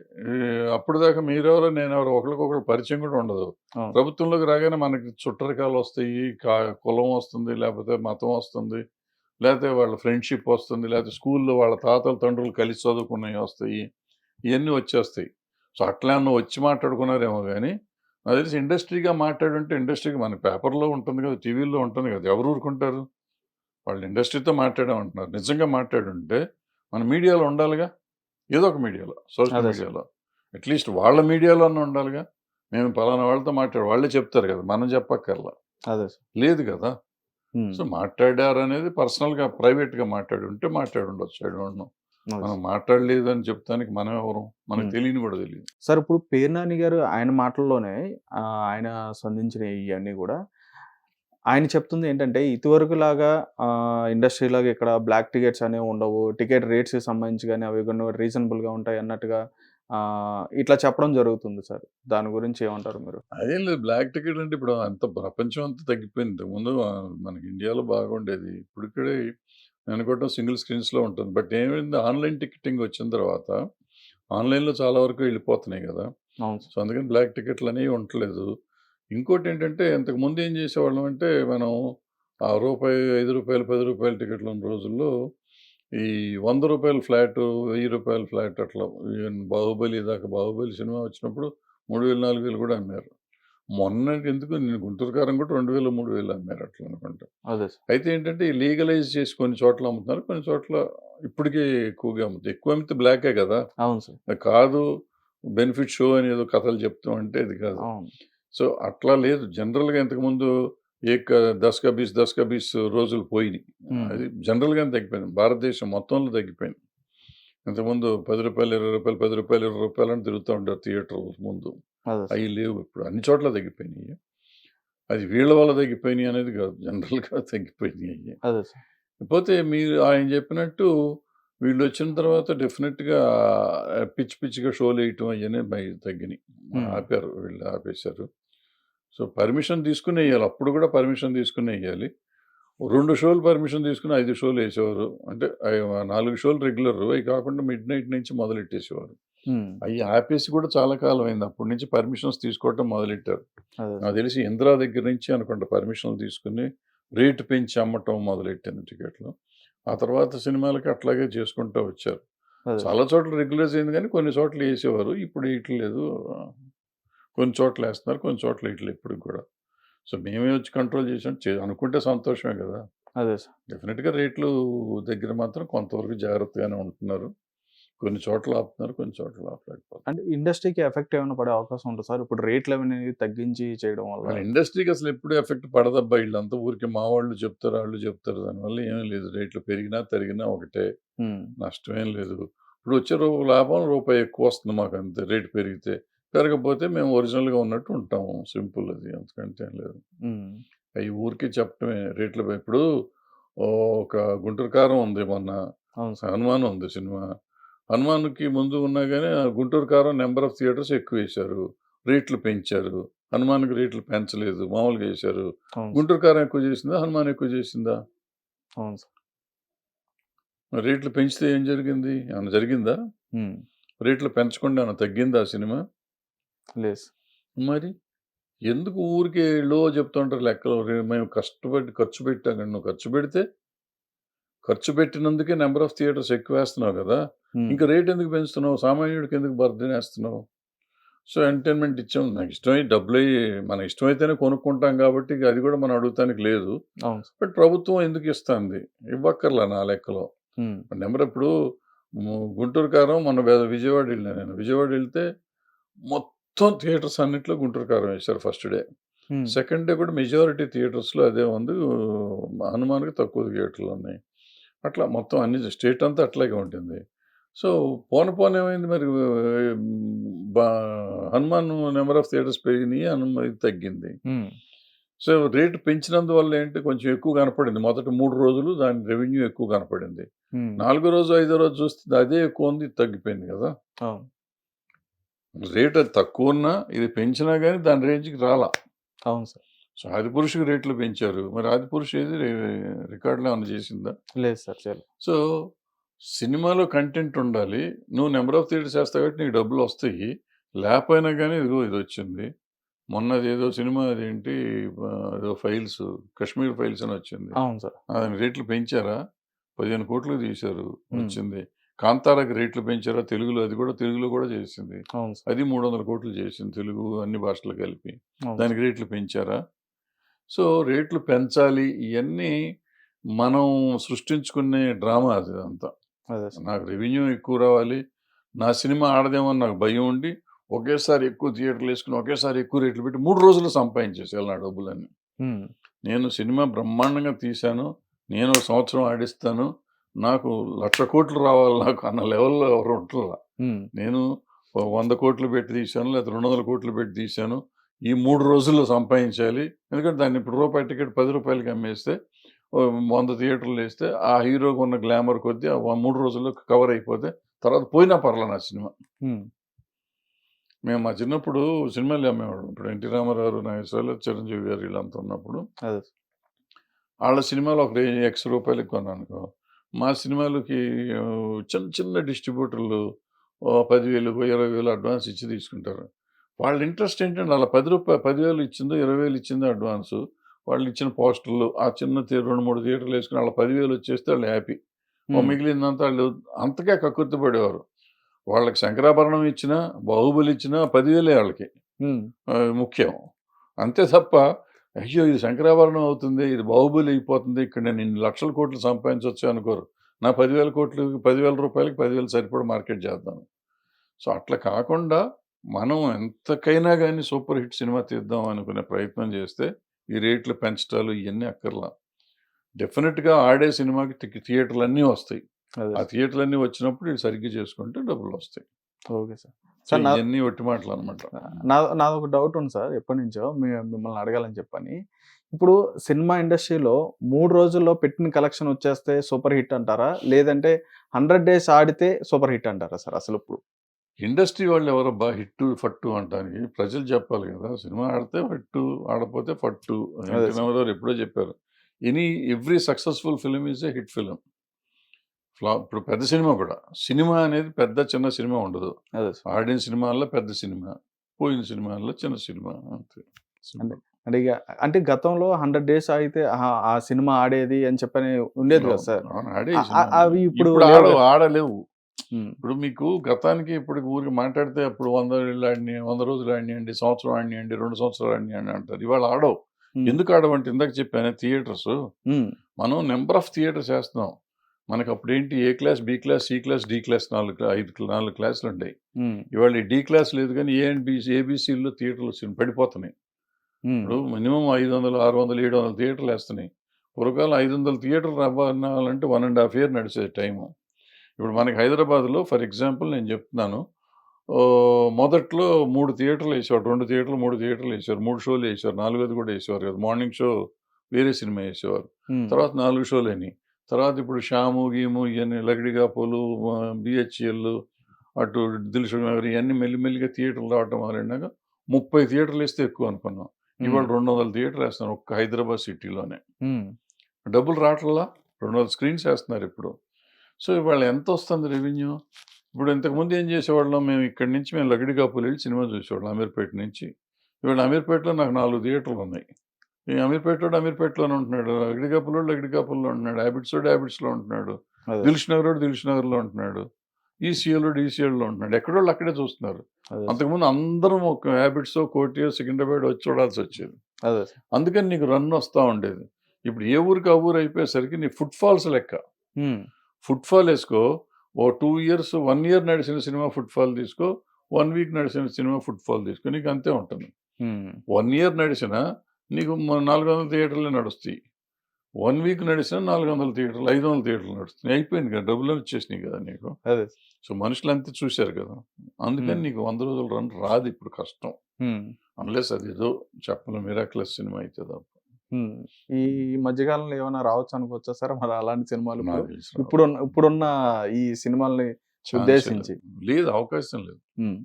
అప్పటిదాకా మీరెవరో నేనెవరో ఒకళ్ళకొకళ్ళు పరిచయం కూడా ఉండదు. అవును. ప్రభుత్వంలోకి రాగానే మనకి చుట్టరికాలు వస్తాయి. కులం వస్తుంది, లేకపోతే మతం వస్తుంది, లేకపోతే వాళ్ళ ఫ్రెండ్‌షిప్ వస్తుంది, లేకపోతే స్కూల్‌లో వాళ్ళ తాతలు, తండ్రులు కలిసి చదువుకున్నయి వస్తాయి. ఇయన్నీ వచ్చేస్తాయి. సో, అట్లా ఏమన్నా వచ్చి మాట్లాడుకున్నారేమో గానీ, నాకు తెలిసి ఇండస్ట్రీగా మాట్లాడుంటే ఇండస్ట్రీకి మనకి పేపర్‌లో ఉంటుంది కదా! టీవీల్లో ఉంటుంది కదా! ఎవరు ఊరుకుంటారు? వాళ్ళు ఇండస్ట్రీతో మాట్లాడామంటున్నారు. నిజంగా మాట్లాడుంటే మన మీడియాలో ఉండాలిగా. ఏదో ఒక మీడియాలో, సోషల్ అదే సార్. మీడియాలో. అట్‌లీస్ట్ వాళ్ళ మీడియాలో అన్నా ఉండాలిగా. మేము పలానా వాళ్ళతో వాళ్ళే చెప్తారు కదా! మనం చెప్పక్కర్లా. అదే సార్. లేదు కదా! హ్మ్. సో, మాట్లాడారనేది పర్సనల్‌గా, ప్రైవేట్‌గా మాట్లాడుంటే మాట్లాడుండొచ్చు. I don't know. అదే మనం సార్. మాట్లాడలేదని చెప్తానికి మనం ఎవరం? మనకు హ్మ్. తెలియని కూడా తెలీదు. సార్ ఇప్పుడు పేర్ని నాని గారు ఆయన మాటల్లోనే ఆయన సంధించినయి ఇయన్నీ గూడా ఆయన చెప్తుంది ఏంటంటే, ఇదివరకులాగా ఇండస్ట్రీలాగా ఇక్కడ బ్లాక్ టికెట్స్ అనేవి ఉండవు. టికెట్ రేట్స్‌కి సంబంధించి గాని, అవి కూడా రీజనబుల్‌గా ఉంటాయి అన్నట్టుగా ఇట్లా చెప్పడం జరుగుతుంది సార్. దాని గురించి ఏమంటారు మీరు? అదేం లేదు. బ్లాక్ టికెట్ అంటే ఇప్పుడు అంత ప్రపంచం అంతా తగ్గిపోయింది. ఇంతకుముందు మనకి ఇండియాలో బాగుండేది. ఇప్పుడిక్కడే నేననుకోవటం సింగిల్ స్క్రీన్స్‌లో ఉంటుంది. బట్ ఏమైంది ఆన్‌లైన్ టికెటింగ్ వచ్చిన తర్వాత ఆన్‌లైన్‌లో చాలా వరకు వెళ్ళిపోతున్నాయి గదా! అవును సో, సార్. అందుకని బ్లాక్ టికెట్లనేవి ఉండట్లేదు. ఇంకోటేంటంటే ఇంతకుముందు ఏం చేసేవాళ్ళమంటే మనం ఆ రూపాయి, రూ. 5, రూ. 10 టికెట్లు ఉన్న రోజుల్లో ఈ రూ. 100 ఫ్లాటు, రూ. 1000 ఫ్లాట్ అట్లా ఈవెన్ 'బాహుబలి' దాకా 'బాహుబలి' సినిమా వచ్చినప్పుడు 3000, 4000 కూడా అమ్మారు. మొన్నటికెందుకు నేను గుంటూరు కారం కూడా 2000, 3000 అమ్మారు అట్లా అనుకుంటా. అదే సార్. అయితే ఏంటంటే ఈ లీగలైజ్ చేసి కొన్ని చోట్ల అమ్ముతున్నారు. కొన్ని చోట్ల ఇప్పటికే ఎక్కువగా అమ్ముతారు. ఎక్కువ అమ్మితే బ్లాకే కదా! అవును సార్. అది కాదు బెనిఫిట్ షో అని ఏదో కథలు చెప్తాం అంటే అది కాదు. అవును. సో, అట్లా లేదు. జనరల్‌గా ఇంతకుముందు ఏక్ 10 కా 20, 10 కా 20 రోజులు పోయినియి. హ్మ్. అది జనరల్‌గానే తగ్గిపోయింది. భారతదేశం మొత్తంలో తగ్గిపోయింది. ఇంతకుముందు రూ. 10, రూ. 20, రూ. 10, రూ. 20 అని తిరుగుతా ఉంటారు థియేటర్ల ముందు. అదే సార్. అయి లేవు ఇప్పుడు. అన్ని చోట్ల తగ్గిపోయినియి. అది వీళ్ళ వల్ల తగ్గిపోయినియి అనేది కాదు. జనరల్‌గా తగ్గిపోయినియి అయి. అదే సార్. కాకపోతే మీరు ఆయన చెప్పినట్టు వీళ్ళొచ్చిన తర్వాత డెఫినిట్‌గా పిచ్చి పిచ్చిగా షోలేయటం అయన్నీ తగ్గినియి. హ్మ్. ఆపారు. వీళ్ళు ఆపేశారు. సో, పర్మిషన్ తీసుకొనెయ్యాలి. అప్పుడు కూడా పర్మిషన్ తీసుకొనెయ్యాలి. 2 షోలు పర్మిషన్ తీసుకొని 5 షోలేసేవారు. అంటే 4 షోలు రెగ్యులరు. అయి కాకుండా మిడ్‌నైట్ నుంచి మొదలెట్టేసేవారు. హ్మ్. అయి ఆపేసి కూడా చాలా కాలం అయింది. అప్పటి నుంచి పర్మిషన్స్ తీసుకోవటం మొదలెట్టారు. అదే నాకు సార్. తెలిసి 'ఇందిరా' దగ్గర నుంచి అనుకుంటా పర్మిషన్‌లు తీసుకొని రేట్ పెంచి అమ్మటం మొదలెట్టింది టికెట్లు. ఆ తర్వాత సినిమాలకి అట్లాగే చేసుకుంటూ వచ్చారు. అదే సార్. చాలా చోట్ల రెగ్యులైజ్ అయింది గానీ కొన్ని చోట్ల ఏసేవారు. ఇప్పుడు ఎయట్లేదు. కొన్ని చోట్ల ఏస్తున్నారు. కొన్ని చోట్ల ఎయట్లేదు ఇప్పటికి కూడా. సో, మేమే వచ్చి కంట్రోల్ చేసాం. అనుకుంటే సంతోషమే గదా! అదే సార్. డెఫినిట్‌గా రేట్లు దగ్గర మాత్రం కొంతవరకు జాగ్రత్తగానే ఉంటున్నారు. కొన్ని చోట్ల ఆపుతున్నారు. కొన్ని చోట్ల ఆపలేకపోతున్నారు. అంటే ఇండస్ట్రీకి ఎఫెక్ట్ ఏమైనా పడే అవకాశం ఉంటదా సార్? ఇప్పుడు రేట్లనేవి తగ్గించి చేయడం వల్ల? వాళ్ళ ఇండస్ట్రీకి అసలు ఎప్పుడు ఎఫెక్ట్ పడదబ్బా! ఈళ్ళంతా ఊరికే మా వాళ్ళు చెప్తారు, ఆళ్ళు చెప్తారు. దానివల్ల ఏమీ లేదు. రేట్లు పెరిగినా, తరిగినా ఒకటే. హ్మ్. నష్టమేం లేదు. ఇప్పుడు వచ్చే లాభం రూపాయి ఎక్కువొస్తుంది మాకంతే రేటు పెరిగితే. పెరగకపోతే మేము ఒరిజినల్‌గా ఉన్నట్టు ఉంటాము. సింపుల్ అది. అంతకంటే ఏం లేదు. హ్మ్. అవి ఊరికే చెప్పడమే రేట్లు. ఇప్పుడు ఒక 'గుంటూరు కారం' ఉంది మొన్న. అవును సార్. 'హనుమాన్' ఉంది సినిమా. 'హనుమాన్‌కి' ముందు ఉన్నా గాని ఆ 'గుంటూరు కారం' నంబర్ ఆఫ్ థియేటర్స్ ఎక్కువేశారు. రేట్లు పెంచారు. 'హనుమాన్‌కి' రేట్లు పెంచలేదు. మామూలుగా ఏశారు. అవును సార్. 'గుంటూరు కారం' ఎక్కువ చేసిందా? 'హనుమాన్' ఎక్కువ చేసిందా? అవును సార్. మరి రేట్లు పెంచితే ఏం జరిగింది? ఏమన్నా జరిగిందా? హ్మ్. రేట్లు పెంచకుండా ఏమన్నా తగ్గిందా సినిమా? లేదు సార్. మరి ఎందుకు ఊరికే ఏళ్ళో చెప్తుంటారు లెక్కలు. మేము కష్టపడి ఖర్చు పెట్టాం కానీ నువ్వు ఖర్చు పెడితే, ఖర్చు పెట్టినందుకే నంబర్ ఆఫ్ థియేటర్స్ ఎక్కువేస్తున్నావు గదా! హ్మ్. ఇంక రేట్ ఎందుకు పెంచుతున్నావు? సామాన్యుడికి ఎందుకు బర్డెన్ ఏస్తున్నావు? సో, ఎంటర్‌టైన్‌మెంట్ ఇచ్చాం. నాకు ఇష్టమై డబ్బులయ్యి మన ఇష్టమైతేనే కొనుక్కుంటాం కాబట్టి ఇక అది కూడా మనం అడుగుతానికి లేదు. అవును సార్. బట్ ప్రభుత్వం ఎందుకు ఇస్తాంది? ఇవ్వక్కర్లా నా లెక్కలో. హ్మ్. నంబర్ ఇప్పుడు 'గుంటూరు కారం' మొన్న విజయవాడ ఎళ్ళాను నేను. విజయవాడ ఎళ్తే మొత్తం థియేటర్స్ అన్నిట్లో 'గుంటూరు కారం' ఏశారు ఫస్ట్ డే. హ్మ్. సెకండ్ డే కూడా మెజారిటీ థియేటర్స్‌లో అదే ఉంది. 'హనుమాన్‌కి' తక్కువ థియేటర్లున్నాయి. అట్లా మొత్తం అన్ని స్టేట్ అంతా అట్లాగే ఉంటుంది. సో, పోను పోను ఏమైంది మరి బా 'హనుమాన్' నంబర్ ఆఫ్ థియేటర్స్ పెరిగినియి. ఇది తగ్గింది. హ్మ్. సో, రేట్ పెంచినందువల్ల ఏంటి కొంచెం ఎక్కువ కనపడింది. మొదటి 3 రోజులు దాని రెవెన్యూ ఎక్కువ కనపడింది. హ్మ్. నాలుగో రోజు, ఐదో రోజు చూస్తే అదే ఎక్కువుంది. ఇది తగ్గిపోయింది గదా! అవును. రేట్ అది తక్కువున్నా, ఇది పెంచినా గాని దాని రేంజ్‌కి రాలా. అవును సార్. సో, 'ఆదిపురుష్'కి రేట్లు పెంచారు. మరి 'ఆదిపురుష్' ఏది రికార్డ్‌లో ఏమన్నా చేసిందా? లేదు సార్. చేయలే. సో, సినిమాలో కంటెంట్ ఉండాలి. నువ్వు నంబర్ ఆఫ్ థియేటర్స్ ఏస్తావు కాబట్టి నీకు డబ్బులొస్తాయి. లేపోయినా గాని ఇదిగో ఇదొచ్చింది. మొన్నదేదో సినిమా అదేంటి ఏదో ఫైల్స్ 'కశ్మీర్ ఫైల్స్' అని వచ్చింది. అవును సార్. దాని రేట్లు పెంచారా? 15,00,00,000 తీశారు. హ్మ్. వచ్చింది. 'కాంతారా'కి రేట్లు పెంచారా? తెలుగులో కూడా చేసింది. అవును సార్. అది 300,00,00,000 చేసింది. తెలుగు అన్ని భాషలు కలిపి. అవును సార్. దానికి రేట్లు పెంచారా? సో, రేట్లు పెంచాలి. ఇయన్నీ మనం సృష్టించుకునే డ్రామా అదంతా. అదే సార్. నాకు రెవెన్యూ ఎక్కువ రావాలి. నా సినిమా ఆడదేమో అని నాకు భయం ఉండి, ఒకేసారి ఎక్కువ థియేటర్‌లేసుకొని, ఒకేసారి ఎక్కువ రేట్లు పెట్టి 3 రోజుల్లో సంపాదించేసేయాలి నా డబ్బులన్నీ. హ్మ్. నేను సినిమా బ్రహ్మాండంగా తీశాను. నేను ఒక సంవత్సరం ఆడిస్తాను. నాకు 1,00,00,000,000 రావాలి నాకు అన్న లెవెల్‌లో ఎవరు ఉంటల్లా. హ్మ్. నేను 100,00,00,000 పెట్టి తీశాను. లేకపోతే 200,00,00,000 పెట్టి తీశాను. ఈ 3 రోజుల్లో సంపాదించాలి. ఎందుకంటే దాన్ని ఇప్పుడు రూపాయి టికెట్ రూ. 10కి అమ్మేస్తే 100 థియేటర్‌లేస్తే ఆ హీరోకి ఉన్న గ్లామర్ కొద్దీ ఆ 3 రోజుల్లో కవర్ అయిపోతే తర్వాత పోయినా పర్లా నా సినిమా. హ్మ్. మేము మా చిన్నప్పుడు సినిమాలు అమ్మేవాళ్ళం. ఇప్పుడు 'ఎన్టీ రామారావు', నాగేశ్వరరావు, చిరంజీవి గారు వీళ్ళంతా ఉన్నప్పుడు అదే సార్. ఆళ్ళ సినిమాలు ఒక ఎక్స్ రూపాయలకి కొన్నాననుకో, మా సినిమాలకి చిన్న చిన్న డిస్ట్రిబ్యూటర్లు 10,000, 20,000 అడ్వాన్స్ ఇచ్చి తీసుకుంటారు. వాళ్ళ ఇంట్రెస్ట్ ఏంటంటే ఆళ్ళ రూ. 10,000 ఇచ్చిందో, 20,000 ఇచ్చిందో అడ్వాన్సు. వాళ్ళు ఇచ్చిన పోస్టర్‌లు, ఆ చిన్న 2, 3 థియేటర్‌లు యేసుకొని ఆళ్ళ 10,000 వచ్చేస్తే ఆళ్ళు హ్యాపీ. హ్మ్. మిగిలిందంతా ఆళ్ళు అంతకే కక్కుర్తి పడేవారు. వాళ్ళకి 'శంకరాభరణం' ఇచ్చినా, 'బాహుబలి' ఇచ్చినా 10,000 ఆళ్ళకి. హ్మ్. ముఖ్యం. అంతే తప్ప, అయ్యో! ఇది 'శంకరాభరణం' అవుతుంది. ఇది 'బాహుబలి' అయిపోతుంది. ఇక్కడ నేను ఇన్ని లక్షల కోట్లు సంపాదించొచ్చు అనుకోరు. నా 10,000 రూ. 10,000కి 10,000 సరిపడా మార్కెట్ చేద్దాం. సో, అట్లా కాకుండా మనం ఎంతకైనా గాని సూపర్ హిట్ సినిమా తీద్దాం అనుకునే ప్రయత్నం చేస్తే, ఈ రేట్లు పెంచటాలు ఇయన్నీ అక్కర్లా. డెఫినిట్‌గా ఆడే సినిమాకి థియేటర్‌లన్నీ వస్తాయి. అదే ఆ సార్. థియేటర్‌లన్నీ వచ్చినప్పుడు ఈడు సరిగ్గా చేసుకుంటే డబ్బులొస్తాయి. Okay sir. సో, సార్ ఇయన్నీ ఒట్టి మాటలనమాట. నాదొక డౌట్ ఉంది సార్. ఎప్పటినుంచో మిమ్మల్ని అడగాలని చెప్పని. ఇప్పుడు సినిమా ఇండస్ట్రీలో 3 రోజుల్లో పెట్టిన కలెక్షన్ వచ్చేస్తే సూపర్ హిట్ అంటారా? లేదంటే 100 డేస్ ఆడితే సూపర్ హిట్ అంటారా సార్ అసలిప్పుడు? ఇండస్ట్రీ వాళ్ళెవరబ్బా హిట్టు, ఫట్టు అంటానికి? ప్రజలు చెప్పాలి గదా! సినిమా ఆడితే హిట్టు, ఆడపోతే ఫట్టు. అదే ఎన్టీ సార్. రామారావు ఎప్పుడో చెప్పారు. Every successful film is a hit film. ఇప్పుడు పెద్ద సినిమా కూడా. సినిమా అనేది పెద్ద, చిన్న సినిమా ఉండదు. అదే సార్. ఆడిన సినిమాల్లో పెద్ద సినిమా, పోయిన సినిమాల్లో చిన్న సినిమా అంతే. అంటే సింపుల్. అంటే ఇగ అంటే గతంలో 100 డేస్ ఆగితే ఆ సినిమా ఆడేది అని చెప్పని ఉండేది కదా అవును. సార్. అవును. ఆడేయి సినిమాలు. అవి ఇప్పుడు ఇప్పుడు లేవు కదా! ఆడలేవు. హ్మ్. ఇప్పుడు మీకు గతానికి ఇప్పటికి ఊరికి మాట్లాడితే అప్పుడు 100 ఏళ్ళు ఆడినియి, 100 రోజులు ఆడినియండి, సంవత్సరం ఆడినియండి, 2 సంవత్సరాలు ఆడినియండి అంటారు. ఇవాళ ఆడవు. హ్మ్. ఎందుకు ఆడవంటే ఇందాక చెప్పానే థియేటర్సు. హ్మ్. మనం నంబర్ ఆఫ్ థియేటర్స్ ఏస్తున్నాం. మనకప్పుడేంటి A class, B class, C class, D class 4 క్లాసులుండేయి. హ్మ్. ఇవాళ ఈ డి క్లాస్ లేదు గానీ ఏ అండ్ బి, ఏబీసీల్లో థియేటర్లు పడిపోతున్నాయి. హ్మ్. ఇప్పుడు మినిమమ్ 500, 600, 700 థియేటర్లేస్తున్నాయి. పూర్వకాలం 500 థియేటర్లు అవ్వాలంటే 1 ½ ఇయర్ నడిచేది టైము. ఇప్పుడు మనకి హైదరాబాద్‌లో ఫర్ ఎగ్జాంపుల్ నేను చెప్తున్నాను. మొదట్లో 3 థియేటర్‌లేసేవాడు. 2 థియేటర్లు, 3 థియేటర్‌లేసారు. 3 షోలేసారు. నాలుగోది కూడా ఏసేవారు కాదు. మార్నింగ్ షో వేరే సినిమా వేసేవారు. ఉమ్, తర్వాత 4 షోలని. తర్వాత ఇప్పుడు 'శ్యాము', 'గీము' ఇయన్నీ 'లకిడిగా పోలు', BHL, అటు 'దిల్‌సుఖ్ నగర్' ఇయన్నీ మెల్లిమెల్లిగా థియేటర్లు రావటం మొదలైనాక 30 థియేటర్లు వేస్తే ఎక్కువ అనుకున్నాం. ఇవాళ 200 థియేటర్లు వేస్తున్నారు ఒక్క హైదరాబాద్ సిటీలోనే. ఉమ్, డబ్బులు రావట్లా 200 స్క్రీన్స్ వేస్తున్నారు ఇప్పుడు. సో ఇవాళ ఎంత వస్తుంది రెవెన్యూ? ఇప్పుడు ఇంతకుముందు ఏం చేసేవాళ్ళం మేము ఇక్కడి నుంచి మేము లకిడికాపులు వెళ్ళి సినిమా చూసేవాళ్ళం అమీర్పేట నుంచి. ఇవాళ అమీర్పేటలో నాకు 4 థియేటర్లు ఉన్నాయి. ఈ అమీర్పేటలోనే ఉంటున్నాడు, లకిడికాపుల్లో ఉంటున్నాడు, హ్యాబిట్స్లో ఉంటున్నాడు, అదే దిల్ష్ నగర్లో ఉంటున్నాడు, ఈసీఎల్లో ఉంటున్నాడు. ఎక్కడోళ్ళు అక్కడే చూస్తున్నారు. అదే అంతకుముందు అందరం ఒక హ్యాబిట్సో, కోటియో, సికింద్రాబాద్ వచ్చి చూడాల్సి వచ్చేది. అదే సార్. అందుకని నీకు రన్ వస్తూ ఉండేది. ఇప్పుడు ఏ ఊరికి ఆ ఊరు అయిపోయేసరికి నీ ఫుట్ ఫాల్స్ లెక్క. ఉమ్, ఫుట్ ఫాల్ వేసుకో, ఓ 2 ఇయర్స్ 1 ఇయర్ నడిచిన సినిమా ఫుట్ ఫాల్ తీసుకో, 1 వీక్ నడిచిన సినిమా ఫుట్ ఫాల్ తీసుకో, నీకు అంతే ఉంటుంది. ఉమ్, 1 ఇయర్ నడిచినా నీకు 400 థియేటర్లే నడుస్తాయి. 1 వీక్ నడిచినా 400 థియేటర్లు, 500 థియేటర్లు నడుస్తున్నాయి. అయిపోయింది కదా, డబ్బులు వచ్చేసినాయి కదా నీకు. అదే సో మనుషులు అంతే చూశారు కదా. అందుకని నీకు 100 రోజులు రన్ రాదు ఇప్పుడు, కష్టం. ఉమ్, అన్లెస్ అది ఏదో చెప్పలేం మిరాక్లస్ సినిమా అయితే తప్ప. ఉమ్. ఈ మధ్యకాలంలో ఏమైనా రావచ్చు అనుకోవచ్చా సార్ మరి అలాంటి సినిమాలు నాకు తెలిసి రాదు. ఇప్పుడున్న ఈ సినిమాల్ని ఛాన్సే ఉద్దేశించి? లేదు, అవకాశం లేదు. ఉమ్,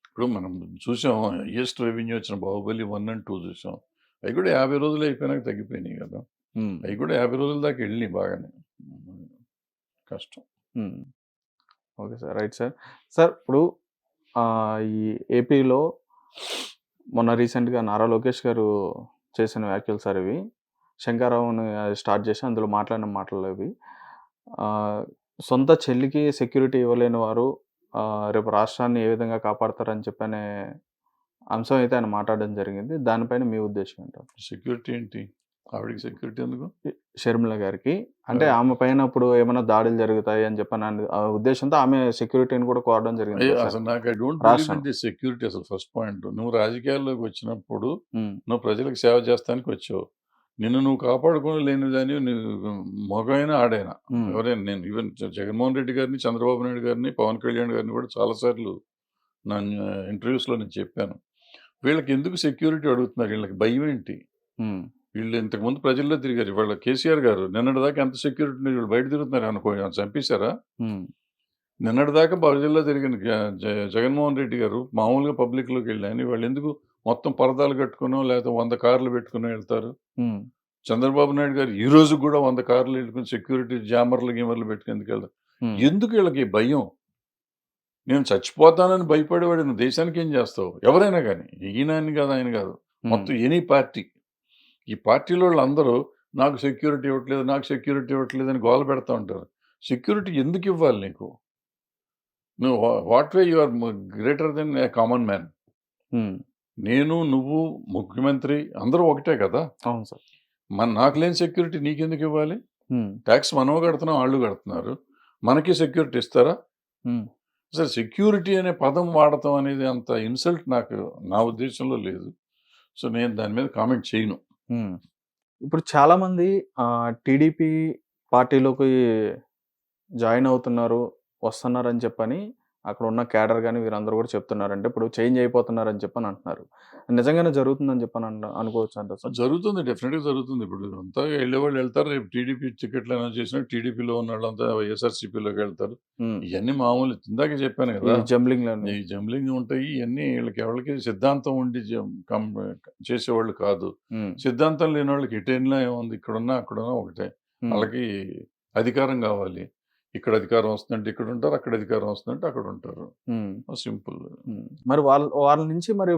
ఇప్పుడు మనం చూసాం హైయెస్ట్ రెవెన్యూ వచ్చిన 'బాహుబలి 1 and 2' చూసాం. అవి కూడా 50 రోజులు అయిపోయినాక తగ్గిపోయినాయి కదా. ఉమ్, అవి కూడా 50 రోజుల దాకా వెళ్ళినాయి బాగానే. కష్టం. ఉమ్. Okay sir, right sir. Sir ఇప్పుడు ఈ ఏపీలో మొన్న రీసెంట్గా నారా లోకేష్ గారు చేసిన వ్యాఖ్యలు సార్ ఇవి. శంకర్రావుని స్టార్ట్ చేసి అందులో మాట్లాడిన మాటలు ఇవి. సొంత చెల్లికి సెక్యూరిటీ ఇవ్వలేని వారు రేపు రాష్ట్రాన్ని ఏ విధంగా కాపాడతారని చెప్పనే అంశం అయితే ఆయన మాట్లాడడం జరిగింది. దానిపైన మీ ఉద్దేశం ఏంటో? సెక్యూరిటీ ఏంటి? ఆవిడకి సెక్యూరిటీ ఎందుకు? షర్మిల గారికి అంటే ఆమె పైన ఇప్పుడు ఏమైనా దాడులు జరుగుతాయి అని చెప్పని ఆ ఉద్దేశంతో ఆమె సెక్యూరిటీని కూడా కోరడం జరిగింది కదా సార్. అసలు నాకు ఐ డోంట్ బిలీవ్ రాష్ట్రం. In the security. అసలు ఫస్ట్ పాయింట్, నువ్వు రాజకీయాల్లోకి వచ్చినప్పుడు ఉమ్, నువ్వు ప్రజలకు సేవ చేస్తానికి వచ్చావు. నిన్ను నువ్వు కాపాడుకుని లేని దాని మగైనా ఆడైనా ఉమ్, ఎవరైనా, నేను ఈవెన్ జగన్మోహన్ రెడ్డి గారిని, చంద్రబాబు నాయుడు గారిని, పవన్ కళ్యాణ్ గారిని కూడా చాలాసార్లు నా ఇంటర్వ్యూస్లో నేను చెప్పాను, వీళ్ళకి ఎందుకు సెక్యూరిటీ అడుగుతున్నారు, వీళ్ళకి భయం ఏంటి? ఉమ్, వీళ్ళు ఇంతకుముందు ప్రజల్లో తిరిగారు. ఇవాళ కేసీఆర్ గారు నిన్నటిదాకా ఎంత సెక్యూరిటీ ఉంది, వీళ్ళు బయట తిరుగుతున్నారు అనుకో, చంపేశారా? ఉమ్, నిన్నటిదాకా ప్రజల్లో తిరిగిన జగన్మోహన్ రెడ్డి గారు మామూలుగా పబ్లిక్లోకి వెళ్ళాను, వాళ్ళు ఎందుకు మొత్తం పరదాలు కట్టుకునో లేకపోతే 100 కార్లు పెట్టుకుని వెళ్తారు? ఉమ్, చంద్రబాబు నాయుడు గారు ఈ రోజు కూడా 100 కార్లు పెట్టుకుని సెక్యూరిటీ జామర్లు గీమర్లు పెట్టుకుని ఎందుకు వెళ్తారు? ఉమ్, ఎందుకు వీళ్ళకి ఈ భయం? నేను చచ్చిపోతానని భయపడేవాడు నువ్వు దేశానికి ఏం చేస్తావు? ఎవరైనా కానీ, ఈయన అని కాదు, ఆయన కాదు, మొత్తం ఎనీ పార్టీ. ఈ పార్టీలో వాళ్ళందరూ నాకు సెక్యూరిటీ ఇవ్వట్లేదు అని గోల పెడతా ఉంటారు. సెక్యూరిటీ ఎందుకు ఇవ్వాలి నీకు? నువ్వు what way you are greater than a common man. ఉమ్, నేను, నువ్వు, ముఖ్యమంత్రి అందరూ ఒకటే కదా. అవును సార్. నాకు లేని సెక్యూరిటీ నీకెందుకు ఇవ్వాలి? ఉమ్, ట్యాక్స్ మనం కడుతున్నాం, వాళ్ళు కడుతున్నారు, మనకి సెక్యూరిటీ ఇస్తారా? ఉమ్, అసలు సెక్యూరిటీ అనే పదం వాడటం అనేది అంత ఇన్సల్ట్ నాకు, నా ఉద్దేశంలో లేదు. సో నేను దాని మీద కామెంట్ చేయను. ఉమ్. ఇప్పుడు చాలామంది టీడీపీ పార్టీలోకి జాయిన్ అవుతున్నారు, వస్తున్నారని చెప్పని అక్కడ ఉన్న క్యాడర్ కానీ వీరందరూ కూడా చెప్తున్నారు. అంటే ఇప్పుడు చేంజ్ అయిపోతున్నారని చెప్పని అంటున్నారు. నిజంగానే జరుగుతుందని చెప్పని అనుకోవచ్చు అంటారు సార్? జరుగుతుంది, డెఫినెట్గా జరుగుతుంది. ఇప్పుడు అంతా వెళ్ళేవాళ్ళు వెళ్తారు. రేపు టీడీపీ టికెట్లు అనౌన్స్ చేసినా టీడీపీలో ఉన్న వాళ్ళంతా వైఎస్ఆర్సీపీలోకి వెళ్తారు. ఉమ్, ఇవన్నీ మామూలు. ఇందాక చెప్పాను ఈ కదా, జంబ్లింగ్ ఈ జంబ్లింగ్ ఉంటాయి. ఇవన్నీ వీళ్ళకి ఎవరికి సిద్ధాంతం ఉండి చేసేవాళ్ళు కాదు. సిద్ధాంతం లేని వాళ్ళకి ఎటైనా ఏముంది, ఇక్కడున్నా అక్కడున్నా ఒకటే. వాళ్ళకి అధికారం కావాలి. ఇక్కడ అధికారం వస్తుందంటే ఇక్కడ ఉంటారు, అక్కడ అధికారం వస్తుందంటే అక్కడ ఉంటారు. సింపుల్. మరి వాళ్ళ నుంచి మరి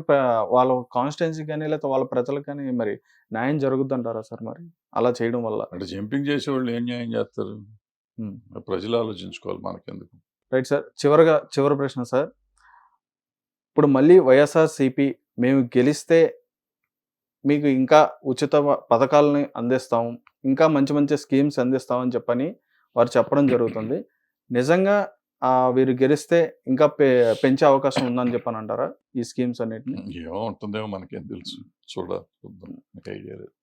వాళ్ళ కాన్స్టిట్యున్సీ కానీ లేకపోతే వాళ్ళ ప్రజలకు కానీ మరి న్యాయం జరుగుద్ది అంటారా సార్? మరి అలా చేయడం వల్ల అంటే జంపింగ్ చేసేవాళ్ళు ఏం న్యాయం చేస్తారు? ప్రజలు ఆలోచించుకోవాలి, మనకెందుకు. Right sir. చివరి ప్రశ్న సార్. ఇప్పుడు మళ్ళీ వైఎస్ఆర్సీపీ మేము గెలిస్తే మీకు ఇంకా ఉచిత పథకాలని అందిస్తాం, ఇంకా మంచి మంచి స్కీమ్స్ అందిస్తామని చెప్పని వారు చెప్పడం జరుగుతుంది. నిజంగా వీరు గెలిస్తే ఇంకా పెంచే అవకాశం ఉందని చెప్పని అంటారా ఈ స్కీమ్స్ అన్నిటిని? ఏమో ఉంటుందేమో, మనకేం తెలుసు, చూద్దాం. ఐడియా లేదు.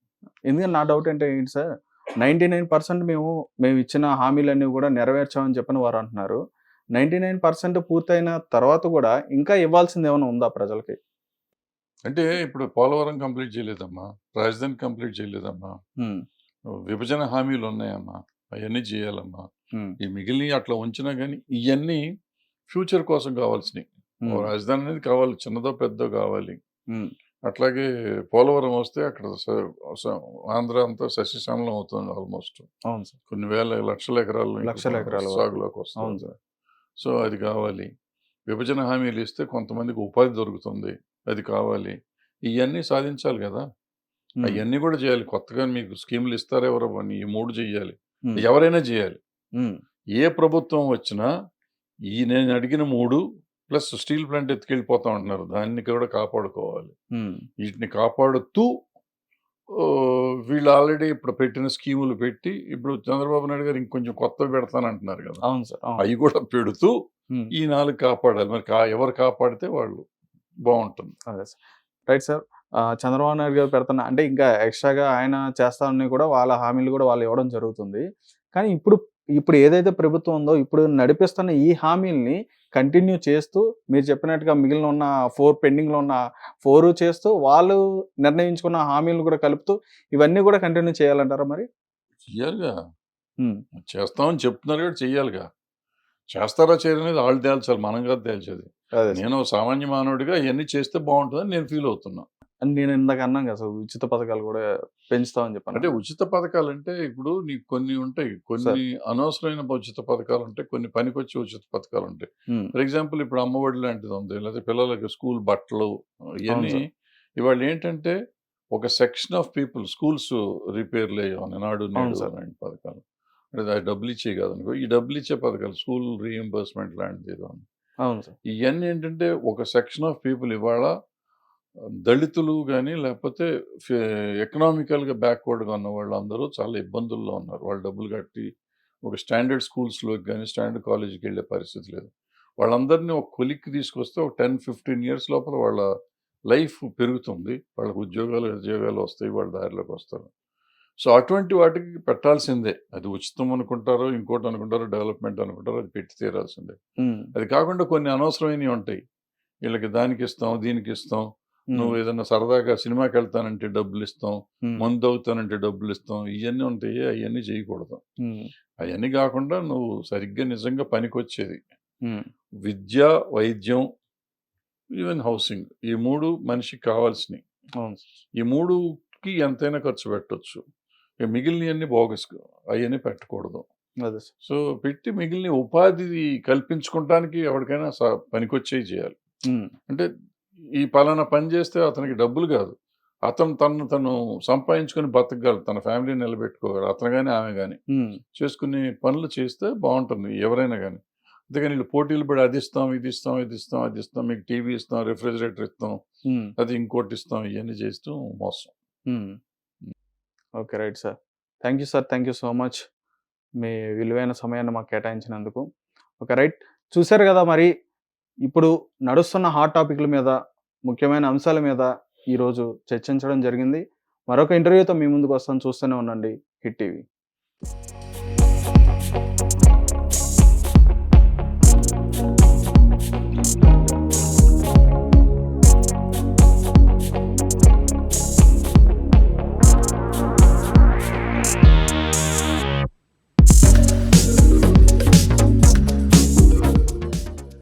ఎందుకంటే నా డౌట్ ఏంటి సార్, 99% మేము ఇచ్చిన హామీలన్నీ కూడా నెరవేర్చామని చెప్పని వారు అంటున్నారు. 99% పూర్తయిన తర్వాత కూడా ఇంకా ఇవ్వాల్సింది ఏమైనా ఉందా ప్రజలకి? అంటే ఇప్పుడు పోలవరం కంప్లీట్ చేయలేదమ్మా. రాజధాని కంప్లీట్ చేయలేదమ్మా. ఉమ్, విభజన హామీలు ఉన్నాయమ్మా. అయన్నీ చేయాలమ్మా. ఉమ్, ఈ మిగిలినయి అట్లా ఉంచినా గానీ, ఇయన్నీ ఫ్యూచర్ కోసం కావాల్సినయి. ఓ ఉమ్, రాజధాని అనేది కావాలి. చిన్నదో, పెద్దో కావాలి. ఉమ్, అట్లాగే పోలవరం వస్తే అక్కడ స ఆంధ్ర అంతా సస్యశ్యామలం అవుతుంది ఆల్మోస్ట్. అవును సార్. కొన్ని వేల లక్షల ఎకరాల్లో ఇంకా లక్షల ఎకరాల వరకు. సాగులోకి అవును వస్తుంది. సార్. సో, అది కావాలి. విభజన హామీలు ఇస్తే కొంతమందికి ఉపాధి దొరుకుతుంది. అది కావాలి. ఇయన్నీ సాధించాలి గదా! ఉమ్, అయన్నీ గూడా జేయాలి. కొత్తగా మీకు స్కీములు ఇస్తారా ఎవరో గాని ఈ 3 జెయ్యాలి. ఉమ్, ఎవరైనా జేయాలి. ఉమ్, ఏ ప్రభుత్వం వచ్చినా ఈ నేను అడిగిన 3 ప్లస్ స్టీల్ ప్లాంట్ ఎత్తుకెళ్ళిపోతా ఉంటున్నారు. దాన్ని కూడా కాపాడుకోవాలి. ఉమ్, వీటిని కాపాడుతూ వీళ్ళు ఆల్రెడీ ఇప్పుడు పెట్టిన స్కీములు పెట్టి ఇప్పుడు చంద్రబాబు నాయుడు గారు ఇంకొంచెం కొత్తవి పెడతానంటున్నారు గదా! అవును సార్. అవును. అయి గూడా పెడుతూ ఉమ్, ఈ 4 కాపాడాలి. మరి ఎవరు కాపాడితే వాళ్ళు బావుంటుంది. అదే sir. Right sir. Chandrababu Naidu గారు పెడుతున్న అంటే ఇంకా ఎక్స్ట్రాగా ఆయన చేస్తానని కూడా వాళ్ళ హామీలు కూడా వాళ్ళు ఇవ్వడం జరుగుతుంది. కానీ ఇప్పుడు ఏదైతే ప్రభుత్వం ఉందో ఇప్పుడు నడిపిస్తున్న ఈ హామీల్ని కంటిన్యూ చేస్తూ మీరు చెప్పినట్టుగా మిగిలిన ఉన్న 4 పెండింగ్‌లో ఉన్న 4 చేస్తూ వాళ్ళు నిర్ణయించుకున్న హామీలను కూడా కలుపుతూ ఇవన్నీ కూడా కంటిన్యూ చేయాలంటారా మరి? చెయ్యాలిగా. హ్మ్. చేస్తామని చెప్తున్నారు కాబట్టి చెయ్యాలిగా. చేస్తారా చేయరనేది ఆళ్ళు తేల్చాలి. మనం కాదు తేల్చేది. అదే సార్. నేను సామాన్య మానవుడిగా ఇయన్నీ చేస్తే బావుంటదని నేను ఫీల్ అవుతున్నా. అని నేను ఇందాక అన్నాను కదా సార్, ఉచిత పథకాలు కూడా పెంచుతామని చెప్పాను. అంటే ఉచిత పథకాలంటే ఇప్పుడు నీకు కొన్ని ఉంటాయి. సార్. కొన్ని అనవసరమైన ఉచిత పథకాలుంటాయి. కొన్ని పనికొచ్చే ఉచిత పథకాలుంటాయి. హ్మ్. ఫర్ ఎగ్జాంపుల్ ఇప్పుడు అమ్మఒడి లాంటిదుంది. లేకపోతే పిల్లలకి స్కూల్ బట్టలు అవును ఇయన్నీ సార్. ఇవాళేంటంటే ఒక సెక్షన్ ఆఫ్ పీపుల్ స్కూల్స్ రిపేర్‌లయ్యేవని నాడు, అవును నేడు సార్. అలాంటి పథకాలు. అంటే అవి డబ్బులిచ్చేయి కాదనుకో. ఈ డబ్బులిచ్చే పథకాలు స్కూల్ రీయింబర్స్‌మెంట్ లాంటిదేదో ఉంది. అవును సార్. ఇయన్నీ ఏంటంటే ఒక సెక్షన్ ఆఫ్ పీపుల్ ఇవాళ దళితులు గాని లేకపోతే ఫె ఎకనామికల్‌గా బ్యాక్వర్డ్‌గా ఉన్న వాళ్ళందరూ చాలా ఇబ్బందుల్లో ఉన్నారు. వాళ్ళు డబ్బులు కట్టి ఒక స్టాండర్డ్ స్కూల్స్‌లోకి గాని, స్టాండర్డ్ కాలేజ్‌కెళ్ళే పరిస్థితి లేదు. వాళ్ళందరిని ఒక కొలిక్కి తీసుకొస్తే ఒక 10, 15 ఇయర్స్ లోపల వాళ్ళ లైఫ్ పెరుగుతుంది. వాళ్ళకి ఉద్యోగాలు వస్తాయి. వాళ్ళ దారిలోకొస్తారు. సో, అటువంటి వాటికి పెట్టాల్సిందే. అది ఉచితం అనుకుంటారో, ఇంకోటి అనుకుంటారో, డెవలప్‌మెంట్ అనుకుంటారో అది పెట్టి తీరాల్సిందే. హ్మ్. అది కాకుండా కొన్ని అనవసరమైనవి ఉంటాయి. వీళ్ళకి దానికిస్తాం, దీనికిస్తాం. హ్మ్. నువ్వు ఏదన్నా సరదాగా సినిమాకెళ్తానంటే డబ్బులిస్తాం. హ్మ్. మందు తాగుతానంటే డబ్బులిస్తాం. ఇయన్నీ ఉంటాయి. అయన్నీ చేయకూడదు. హ్మ్. అయన్నీ గాకుండా నువ్వు సరిగ్గా నిజంగా పనికొచ్చేది. హ్మ్. విద్య, వైద్యం, ఈవెన్ హౌసింగ్. ఈ 3 మనిషికి కావాల్సినయి. అవును సార్. ఈ 3కి ఎంతైనా ఖర్చు పెట్టొచ్చు. ఇక మిగిలినయన్నీ బోగస్‌గా అయన్నీ పెట్టకూడదు. అదే సార్. సో, పెట్టి మిగిలిన ఉపాధి కల్పించుకుంటానికి ఎవరికైనా పనికొచ్చేయి చేయాలి. హ్మ్. అంటే ఈ పలానా పని చేస్తే అతనికి డబ్బులు గాదు. అతను తను సంపాదించుకొని బతకగలడు. తన ఫ్యామిలీని నిలబెట్టుకోగలడు. అతను గాని, ఆమె గాని. హ్మ్. చేసుకునే పనులు చేస్తే బావుంటుంది ఎవరైనా గాని. అంతేగాని ఈళ్ళు పోటీలు పడి అదిస్తాం, ఇదిస్తాం, ఇదిస్తాం, అదిస్తాం, మీకు టీవీ ఇస్తాం, రిఫ్రిజిరేటర్ ఇస్తాం, హ్మ్. అది ఇంకోటిస్తాం ఇయన్నీ చేస్తూ మోసం. హ్మ్. Okay. Right sir. Thank you sir. Thank you so much. మీ విలువైన సమయాన్ని మాకు కేటాయించినందుకు. ఓకే. రైట్. చూసారు గదా! మరి ఇప్పుడు నడుస్తున్న హాట్ టాపిక్‌ల మీద, ముఖ్యమైన అంశాల మీద ఈరోజు చర్చించడం జరిగింది. మరొక ఇంటర్వ్యూతో మీ ముందుకొస్తాను. చూస్తూనే ఉండండి హిట్ టీవీ.